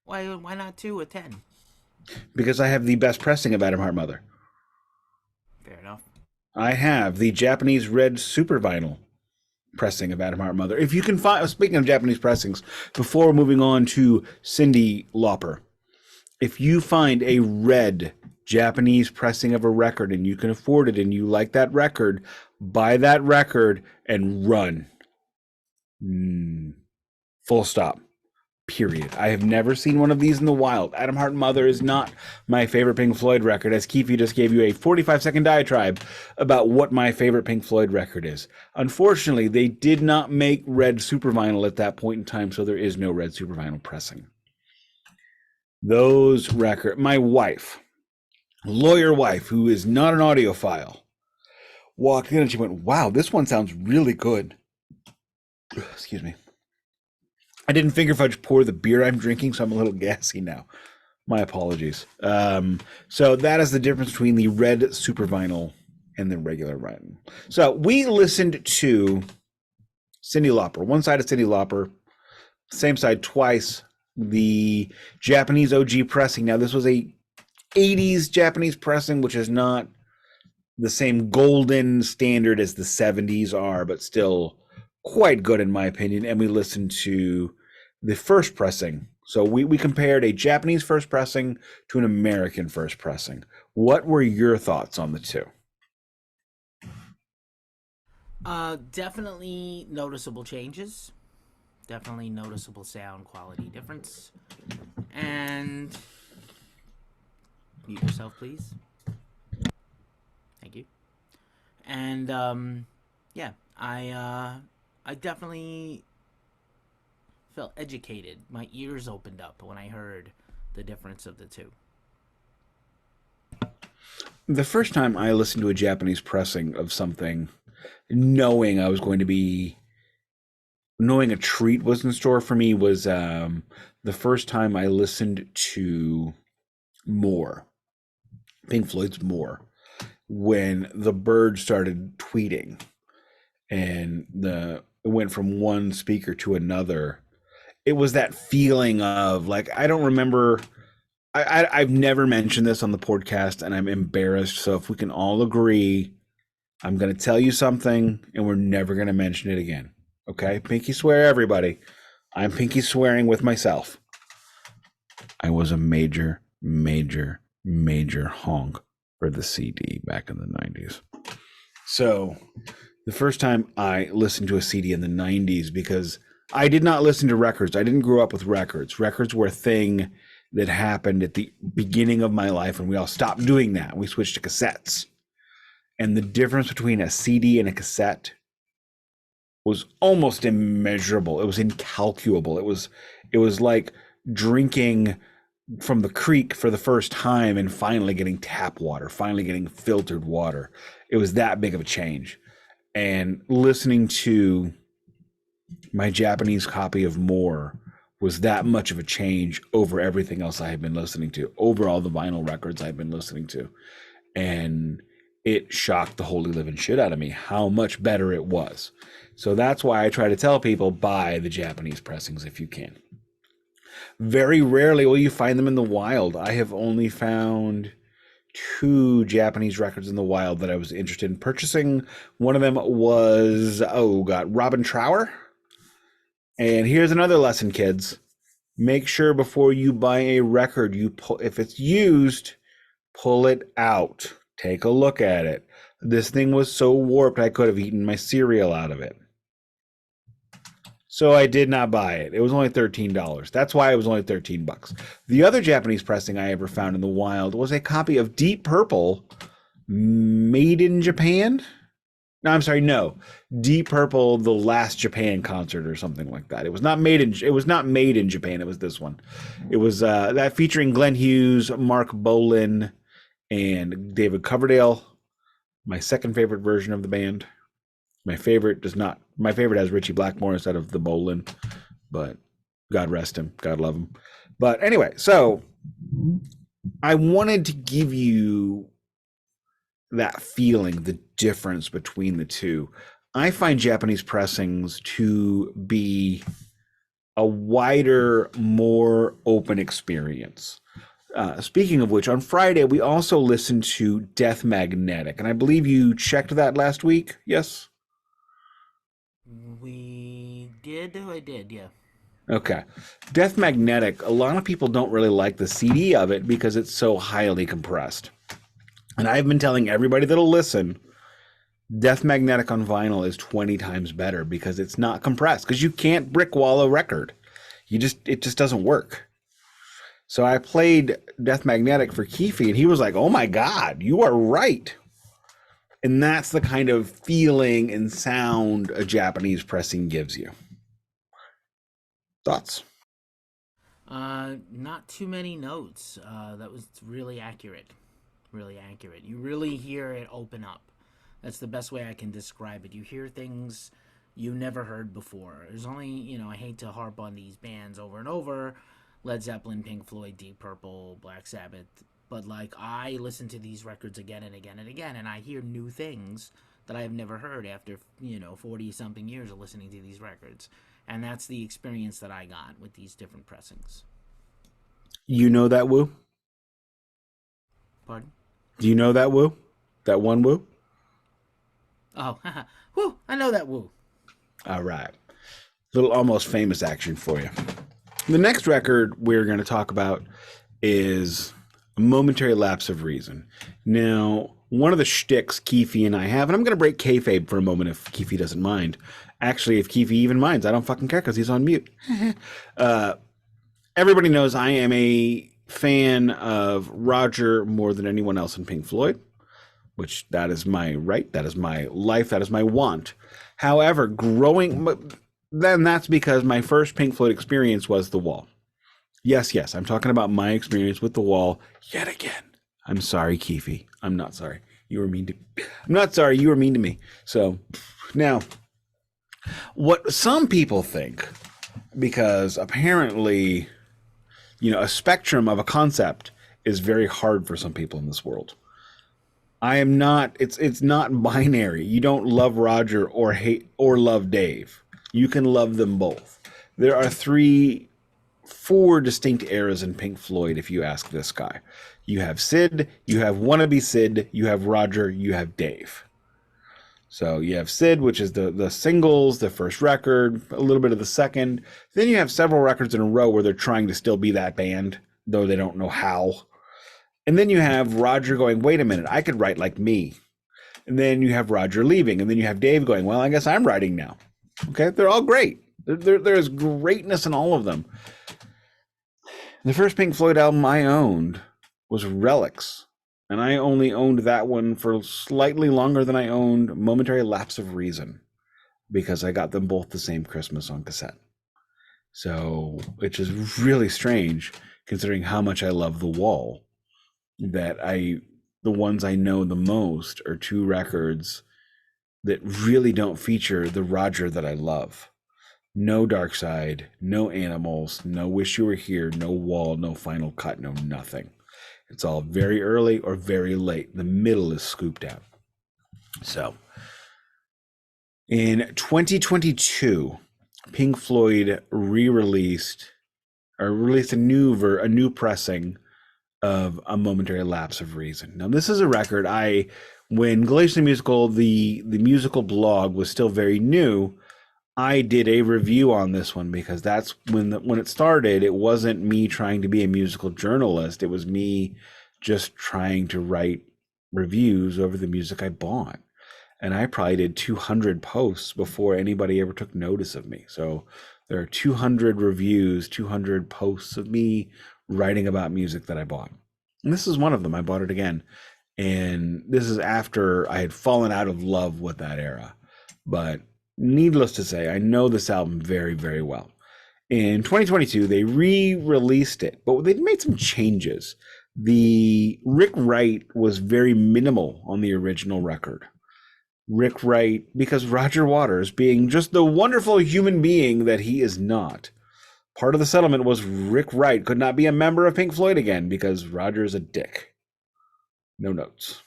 Why not 2 or 10? Because I have the best pressing of Adam Hart Mother. Fair enough. I have the Japanese red super vinyl pressing of Adam Hart Mother. If you can find, speaking of Japanese pressings, before moving on to Cyndi Lauper, if you find a red Japanese pressing of a record and you can afford it and you like that record, buy that record and run. Full stop. Period. I have never seen one of these in the wild. Adam Hart Mother is not my favorite Pink Floyd record, as Keefy just gave you a 45-second diatribe about what my favorite Pink Floyd record is. Unfortunately, they did not make red super vinyl at that point in time, so there is no red super vinyl pressing. Those records, my wife, lawyer wife, who is not an audiophile, walked in and she went, wow, this one sounds really good. Excuse me. I didn't finger fudge pour the beer I'm drinking, so I'm a little gassy now. My apologies. So that is the difference between the red super vinyl and the regular vinyl. So we listened to Cyndi Lauper, one side of Cyndi Lauper, same side twice. The Japanese OG pressing. Now this was a 80s Japanese pressing, which is not the same golden standard as the 70s are, but still quite good in my opinion. And we listened to the first pressing. So we compared a Japanese first pressing to an American first pressing. What were your thoughts on the two? Definitely noticeable changes. Definitely noticeable sound quality difference. And mute yourself, please. Thank you. And yeah, I definitely felt educated. My ears opened up when I heard the difference of the two. The first time I listened to a Japanese pressing of something, knowing I was going to be knowing a treat was in store for me was the first time I listened to More, Pink Floyd's More, when the bird started tweeting and it went from one speaker to another. It was that feeling of like, I don't remember. I've never mentioned this on the podcast and I'm embarrassed. So if we can all agree, I'm going to tell you something and we're never going to mention it again. Okay? Pinky swear, everybody. I'm pinky swearing with myself. I was a major, major, major honk for the CD back in the 90s. So the first time I listened to a CD in the 90s, because I did not listen to records. I didn't grow up with records. Records were a thing that happened at the beginning of my life, and we all stopped doing that. We switched to cassettes. And the difference between a CD and a cassette was almost immeasurable. It was incalculable. It was like drinking from the creek for the first time and finally getting tap water, finally getting filtered water. It was that big of a change. And listening to my Japanese copy of More was that much of a change over everything else I had been listening to, over all the vinyl records I've been listening to. And it shocked the holy living shit out of me how much better it was. So that's why I try to tell people, buy the Japanese pressings if you can. Very rarely will you find them in the wild. I have only found 2 Japanese records in the wild that I was interested in purchasing. One of them was, Robin Trower. And here's another lesson, kids. Make sure before you buy a record, if it's used, pull it out. Take a look at it. This thing was so warped I could have eaten my cereal out of it. So I did not buy it. It was only $13. That's why it was only $13. The other Japanese pressing I ever found in the wild was a copy of Deep Purple, made in Japan. No, I'm sorry, no. Deep Purple, the last Japan concert or something like that. It was not made in Japan. It was this one. It was that featuring Glenn Hughes, Mark Bolan, and David Coverdale. My second favorite version of the band. My favorite has Richie Blackmore instead of the Bolan, but God rest him. God love him. But anyway, so I wanted to give you that feeling, the difference between the two. I find Japanese pressings to be a wider, more open experience. Speaking of which, on Friday, we also listened to Death Magnetic, and I believe you checked that last week, yes? We did? I did, yeah. Okay. Death Magnetic, a lot of people don't really like the CD of it because it's so highly compressed. And I've been telling everybody that'll listen, Death Magnetic on vinyl is 20 times better because it's not compressed, because you can't brick wall a record. It just doesn't work. So I played Death Magnetic for Keefy, and he was like, "Oh my God, you are right." And that's the kind of feeling and sound a Japanese pressing gives you. Thoughts? Not too many notes. That was really accurate. Really accurate. You really hear it open up. That's the best way I can describe it. You hear things you never heard before. There's only, I hate to harp on these bands over and over, Led Zeppelin, Pink Floyd, Deep Purple, Black Sabbath, but like I listen to these records again and again and again, and I hear new things that I have never heard after 40 something years of listening to these records, and that's the experience that I got with these different pressings. You know that woo? Pardon? Do you know that woo? That one woo? Oh, woo! I know that woo. All right. Little almost famous action for you. The next record we're going to talk about is A Momentary Lapse of Reason. Now, one of the shticks Keefy and I have, and I'm going to break kayfabe for a moment if Keefy doesn't mind. Actually, if Keefy even minds, I don't fucking care because he's on mute. Everybody knows I am a fan of Roger more than anyone else in Pink Floyd, which that is my right, that is my life, that is my want. However, then that's because my first Pink Floyd experience was The Wall. Yes, I'm talking about my experience with The Wall yet again. I'm sorry, Keefy. I'm not sorry. You were mean to me. I'm not sorry. You were mean to me. So now, what some people think, because apparently, a spectrum of a concept is very hard for some people in this world. I am not, it's not binary. You don't love Roger or hate or love Dave. You can love them both. There are four distinct eras in Pink Floyd, if you ask this guy. You have Sid, you have wannabe Sid, you have Roger, you have Dave. So you have Sid, which is the singles, the first record, a little bit of the second. Then you have several records in a row where they're trying to still be that band, though they don't know how. And then you have Roger going, wait a minute, I could write like me. And then you have Roger leaving. And then you have Dave going, well, I guess I'm writing now. Okay, they're all great. There's greatness in all of them. The first Pink Floyd album I owned was Relics. And I only owned that one for slightly longer than I owned Momentary Lapse of Reason, because I got them both the same Christmas on cassette. So, which is really strange considering how much I love The Wall, that the ones I know the most are two records that really don't feature the Roger that I love. No Dark Side, no Animals, no Wish You Were Here, no Wall, no Final Cut, no nothing. It's all very early or very late. The middle is scooped out. So, in 2022, Pink Floyd released a new pressing of A Momentary Lapse of Reason. Now, this is a record when Glacially Musical, the musical blog, was still very new, I did a review on this one because that's when it started. It wasn't me trying to be a musical journalist. It was me just trying to write reviews over the music I bought. And I probably did 200 posts before anybody ever took notice of me. So there are 200 reviews, 200 posts of me writing about music that I bought. And this is one of them. I bought it again. And this is after I had fallen out of love with that era. But needless to say, I know this album very, very well. In 2022, they re-released it, but they made some changes. The Rick Wright was very minimal on the original record. Rick Wright, because Roger Waters, being just the wonderful human being that he is not, part of the settlement was Rick Wright could not be a member of Pink Floyd again because Roger's a dick. No notes.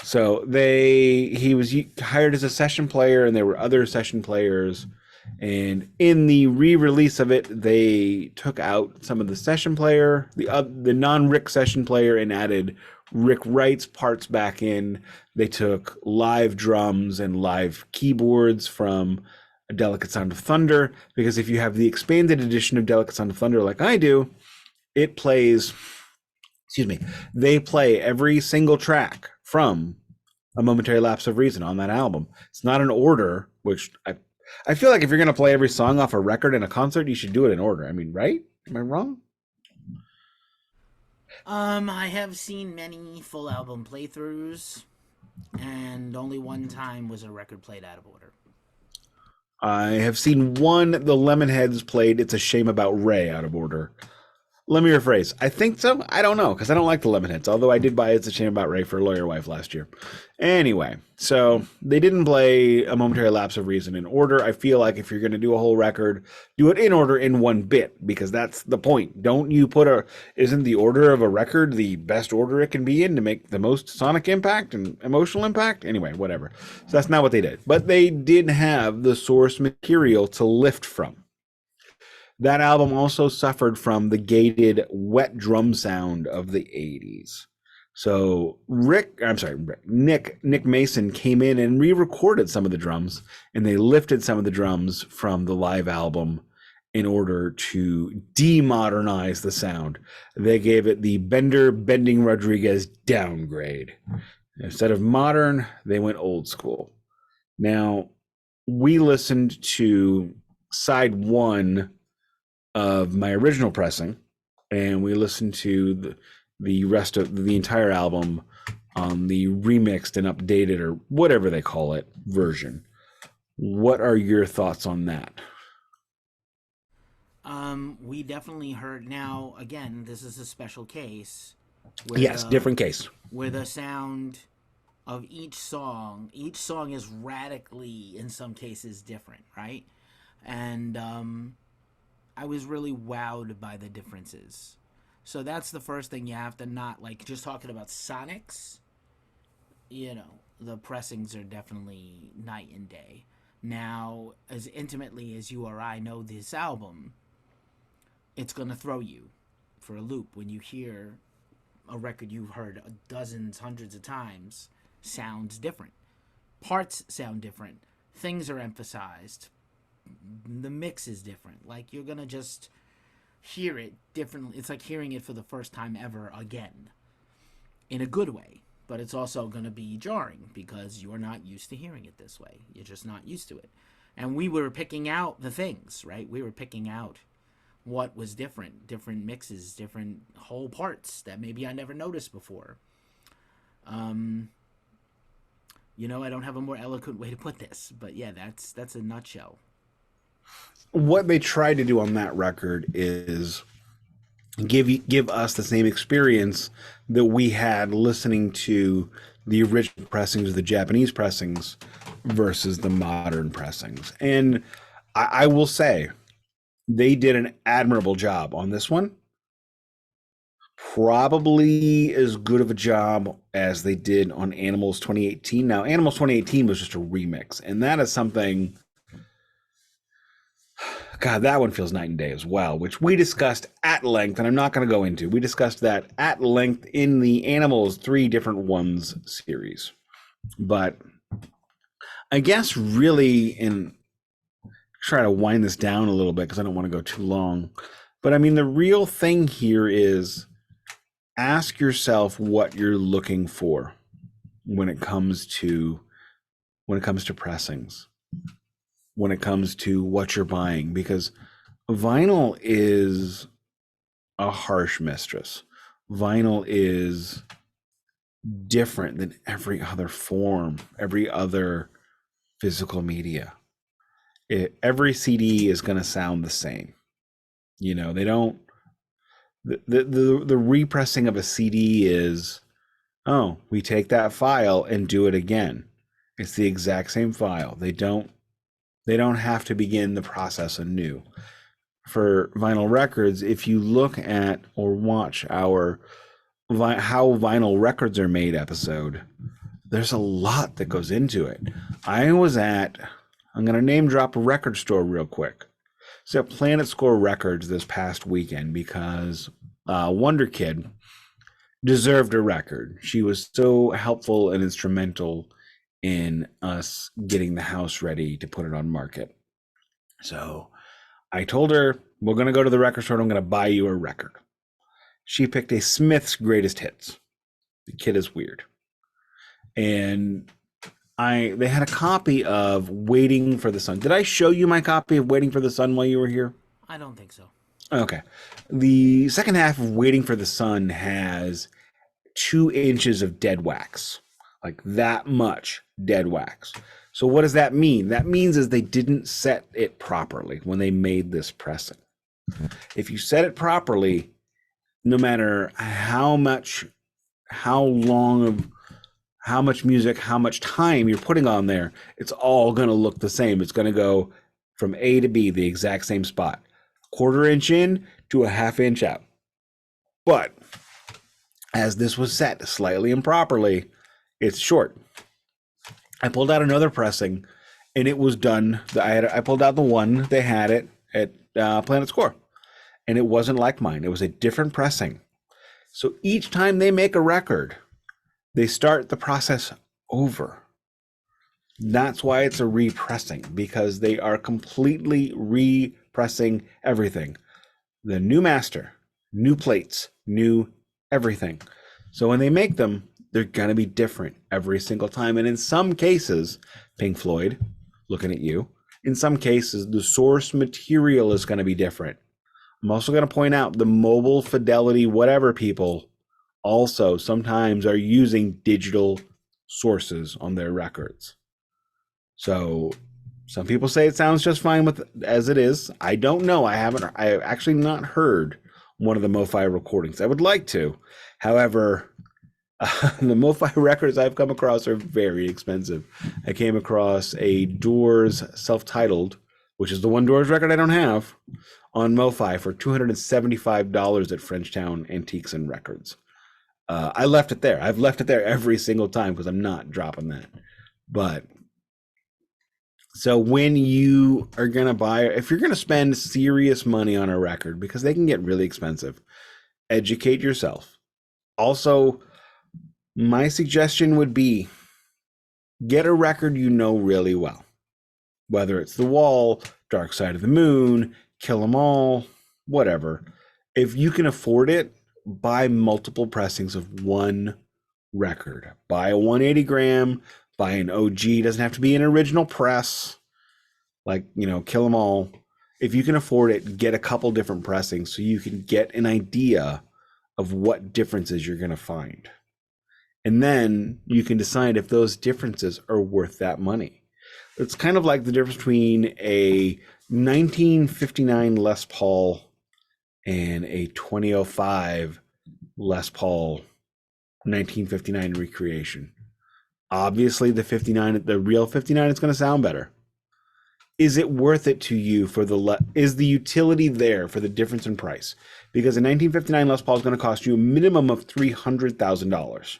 So he was hired as a session player, and there were other session players. And in the re-release of it, they took out some of the session player, the non-Rick session player, and added Rick Wright's parts back in. They took live drums and live keyboards from A Delicate Sound of Thunder, because if you have the expanded edition of Delicate Sound of Thunder like I do, it plays, they play every single track from A Momentary Lapse of Reason on that album. It's not an order, which I feel like if you're going to play every song off a record in a concert, you should do it in order. I mean, right? Am I wrong? I have seen many full album playthroughs, and only one time was a record played out of order. I have seen one, the Lemonheads played It's a Shame About Ray out of order. Let me rephrase. I think so. I don't know because I don't like the lemon hits. Although I did buy "It's a Shame About Ray" for Lawyer Wife last year. Anyway, so they didn't play "A Momentary Lapse of Reason" in order. I feel like if you're going to do a whole record, do it in order in one bit because that's the point. Don't you put a? Isn't the order of a record the best order it can be in to make the most sonic impact and emotional impact? Anyway, whatever. So that's not what they did. But they did have the source material to lift from. That album also suffered from the gated wet drum sound of the 80s. So Nik Mason came in and re-recorded some of the drums, and they lifted some of the drums from the live album in order to demodernize the sound. They gave it the Bender Bending Rodriguez downgrade. Instead of modern, they went old school. Now, we listened to side one of my original pressing, and we listened to the rest of the entire album on the remixed and updated, or whatever they call it, version. What are your thoughts on that? We definitely heard. Now, again, this is a special case. Where Yes, the, different case. Where the sound of each song is radically, in some cases, different, right? And I was really wowed by the differences. So that's the first thing you have to not, like, just talking about sonics, the pressings are definitely night and day. Now, as intimately as you or I know this album, it's going to throw you for a loop when you hear a record you've heard dozens, hundreds of times sounds different. Parts sound different. Things are emphasized. The mix is different. Like, you're going to just hear it differently. It's like hearing it for the first time ever again. In a good way. But it's also going to be jarring because you're not used to hearing it this way. You're just not used to it. And we were picking out the things, right? We were picking out what was different mixes, different whole parts that maybe I never noticed before. I don't have a more eloquent way to put this, but yeah, that's a nutshell. What they tried to do on that record is give us the same experience that we had listening to the original pressings, the Japanese pressings, versus the modern pressings. And I will say, they did an admirable job on this one. Probably as good of a job as they did on Animals 2018. Now, Animals 2018 was just a remix, and that is something. God, that one feels night and day as well, which we discussed at length, and I'm not going to go into. We discussed that at length in the Animals 3 Different Ones series. But I guess really, and try to wind this down a little bit because I don't want to go too long. But I mean, the real thing here is ask yourself what you're looking for when it comes to pressings, when it comes to what you're buying, because vinyl is a harsh mistress. Vinyl is different than every other form, every other physical media. Every CD is going to sound the same. They don't. The repressing of a CD is, oh, we take that file and do it again. It's the exact same file. They don't have to begin the process anew. For vinyl records, if you look at or watch our how vinyl records are made episode, there's a lot that goes into it. I'm going to name drop a record store real quick. So Planet Score Records this past weekend because Wonder Kid deserved a record. She was so helpful and instrumental in us getting the house ready to put it on market. So I told her, we're going to go to the record store and I'm going to buy you a record. She picked a Smith's Greatest Hits. The kid is weird. And they had a copy of Waiting for the Sun. Did I show you my copy of Waiting for the Sun while you were here? I don't think so. Okay. The second half of Waiting for the Sun has 2 inches of dead wax. Like that much dead wax. So what does that mean? That means is they didn't set it properly when they made this pressing. If you set it properly, no matter how much, how long of, how much music, how much time you're putting on there, it's all going to look the same. It's going to go from A to B, the exact same spot, quarter inch in to a half inch out. But as this was set slightly improperly, it's short. I pulled out another pressing, and it was done. I pulled out the one they had it at Planet Score, and it wasn't like mine. It was a different pressing. So each time they make a record, they start the process over. That's why it's a repressing, because they are completely repressing everything. The new master, new plates, new everything. So when they make them, they're going to be different every single time. And in some cases, Pink Floyd, looking at you, in some cases, the source material is going to be different. I'm also going to point out the mobile fidelity, whatever people also sometimes are using digital sources on their records. So some people say it sounds just fine with as it is. I don't know. I actually not heard one of the MoFi recordings. I would like to. However, the MoFi records I've come across are very expensive. I came across a Doors self-titled, which is the one Doors record I don't have, on MoFi for $275 at Frenchtown Antiques and Records. I left it there. I've left it there every single time because I'm not dropping that. But so when you are going to buy, if you're going to spend serious money on a record, because they can get really expensive, educate yourself. Also, my suggestion would be get a record you know really well, whether it's The Wall, Dark Side of the Moon, Kill 'Em All, whatever. If you can afford it, buy multiple pressings of one record. Buy a 180 gram, buy an OG. Doesn't have to be an original press, like, Kill 'Em All. If you can afford it, get a couple different pressings so you can get an idea of what differences you're going to find. And then you can decide if those differences are worth that money. It's kind of like the difference between a 1959 Les Paul and a 2005 Les Paul 1959 recreation. Obviously, the real 59 is going to sound better. Is it worth it to you is the utility there for the difference in price? Because a 1959 Les Paul is going to cost you a minimum of $300,000.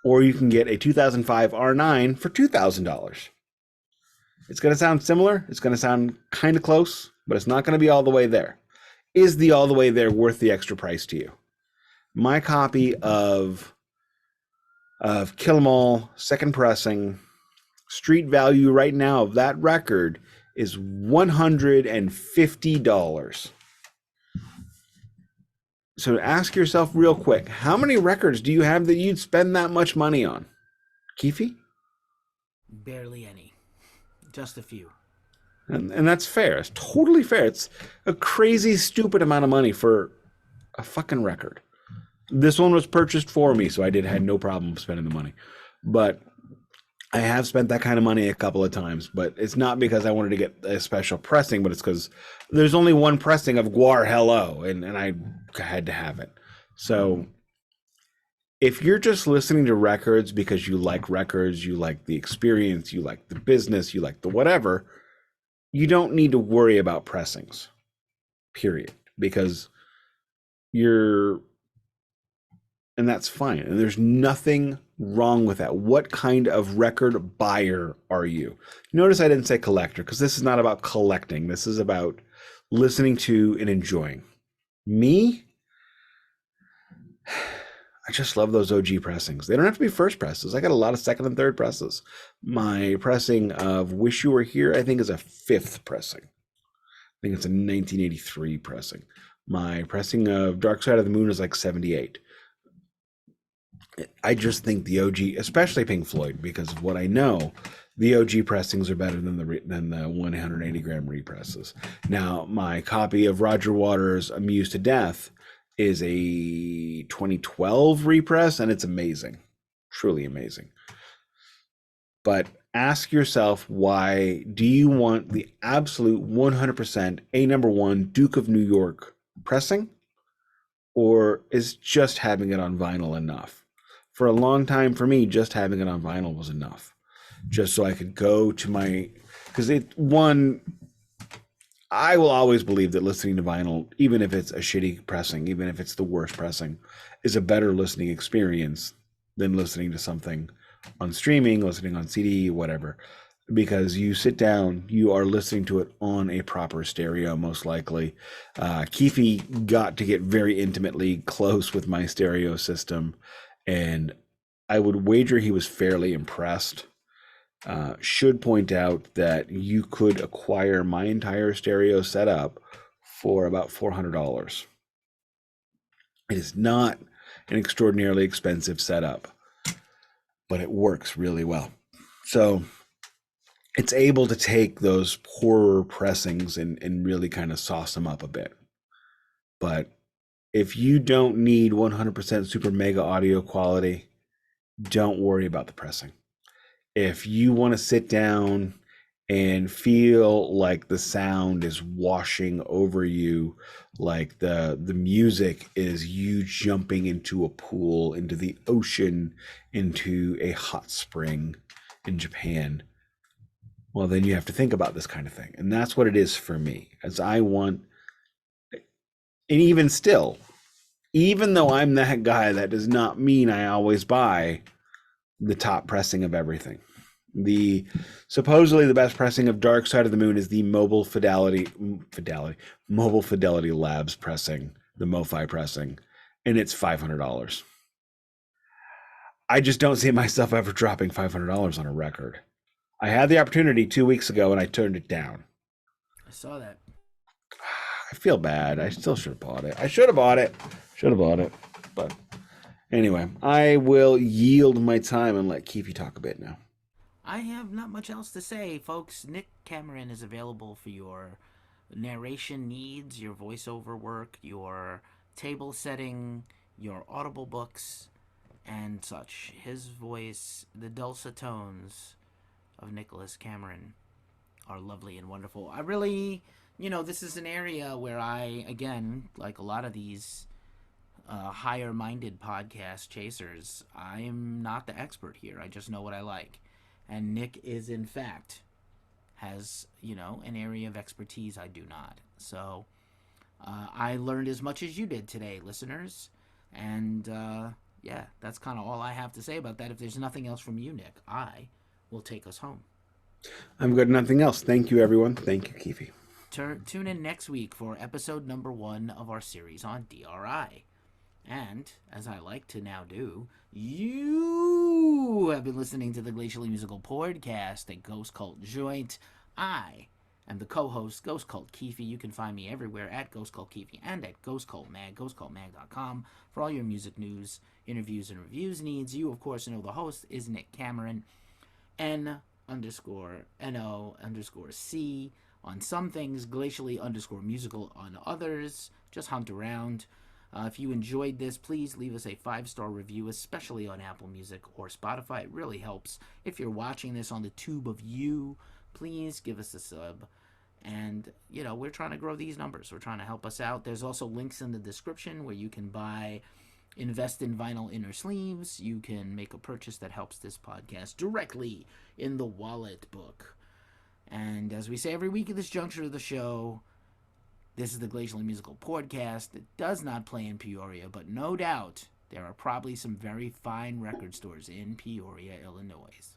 Or you can get a 2005 R9 for $2,000. It's going to sound similar. It's going to sound kind of close, but it's not going to be all the way there. Is the all the way there worth the extra price to you? My copy of Kill 'Em All, second pressing, street value right now of that record is $150. So ask yourself real quick, how many records do you have that you'd spend that much money on? Keefy? Barely any. Just a few. And that's fair. It's totally fair. It's a crazy, stupid amount of money for a fucking record. This one was purchased for me, so I had no problem spending the money. But I have spent that kind of money a couple of times. But it's not because I wanted to get a special pressing, but it's because there's only one pressing of GWAR Hello, and I had to have it. So if you're just listening to records because you like records, you like the experience, you like the business, you like the whatever, you don't need to worry about pressings, period, because and that's fine. And there's nothing wrong with that. What kind of record buyer are you? Notice I didn't say collector, because this is not about collecting. This is about listening to and enjoying. Me, I just love those OG pressings. They don't have to be first presses. I got a lot of second and third presses. My pressing of Wish You Were Here, I think, is a fifth pressing. I think it's a 1983 pressing. My pressing of Dark Side of the Moon is like 78. I just think the OG, especially Pink Floyd, because of what I know, the OG pressings are better than the 180 gram represses. Now, my copy of Roger Waters' Amused to Death is a 2012 repress, and it's amazing, truly amazing. But ask yourself, why do you want the absolute 100% A number one Duke of New York pressing, or is just having it on vinyl enough? For a long time, for me, just having it on vinyl was enough. Just so I could go to my, because I will always believe that listening to vinyl, even if it's a shitty pressing, even if it's the worst pressing, is a better listening experience than listening to something on streaming, listening on CD, whatever. Because you sit down, you are listening to it on a proper stereo, most likely. Keefy got to get very intimately close with my stereo system, and I would wager he was fairly impressed. Should point out that you could acquire my entire stereo setup for about $400. It is not an extraordinarily expensive setup, but it works really well. So it's able to take those poorer pressings and really kind of sauce them up a bit. But if you don't need 100% super mega audio quality, don't worry about the pressing. If you want to sit down and feel like the sound is washing over you, like the music is you jumping into a pool, into the ocean, into a hot spring in Japan, well, then you have to think about this kind of thing. And that's what it is for me, as I want, and even still, even though I'm that guy, that does not mean I always buy the top pressing of everything. The supposedly the best pressing of Dark Side of the Moon is the Mobile Fidelity Labs pressing, the MoFi pressing, and it's $500. I just don't see myself ever dropping $500 on a record. I had the opportunity 2 weeks ago and I turned it down. I saw that. I feel bad. I still should have bought it. I should have bought it. But anyway, I will yield my time and let Keefy talk a bit now. I have not much else to say, folks. Nik Cameron is available for your narration needs, your voiceover work, your table setting, your audible books, and such. His voice, the dulcet tones of Nicholas Cameron are lovely and wonderful. I really, this is an area where I, again, like a lot of these higher-minded podcast chasers, I'm not the expert here. I just know what I like. And Nik is, in fact, has, an area of expertise I do not. So I learned as much as you did today, listeners. And, yeah, that's kind of all I have to say about that. If there's nothing else from you, Nik, I will take us home. I'm good. Nothing else. Thank you, everyone. Thank you, Keefy. Tune in next week for episode number 1 of our series on DRI. And, as I like to now do, you have been listening to the Glacially Musical Podcast, a Ghost Cult joint. I am the co-host, Ghost Cult Keefy. You can find me everywhere at Ghost Cult Keefy and at Ghost Cult Mag, ghostcultmag.com for all your music news, interviews, and reviews needs. You, of course, know the host is Nik Cameron, N_NO_C on some things, glacially_musical on others. Just hunt around. If you enjoyed this, please leave us a 5-star review, especially on Apple Music or Spotify. It really helps. If you're watching this on the tube of you, please give us a sub. And, we're trying to grow these numbers. We're trying to help us out. There's also links in the description where you can invest in vinyl inner sleeves. You can make a purchase that helps this podcast directly in the wallet book. And as we say every week at this juncture of the show, this is the Glacially Musical Podcast. It does not play in Peoria, but no doubt there are probably some very fine record stores in Peoria, Illinois.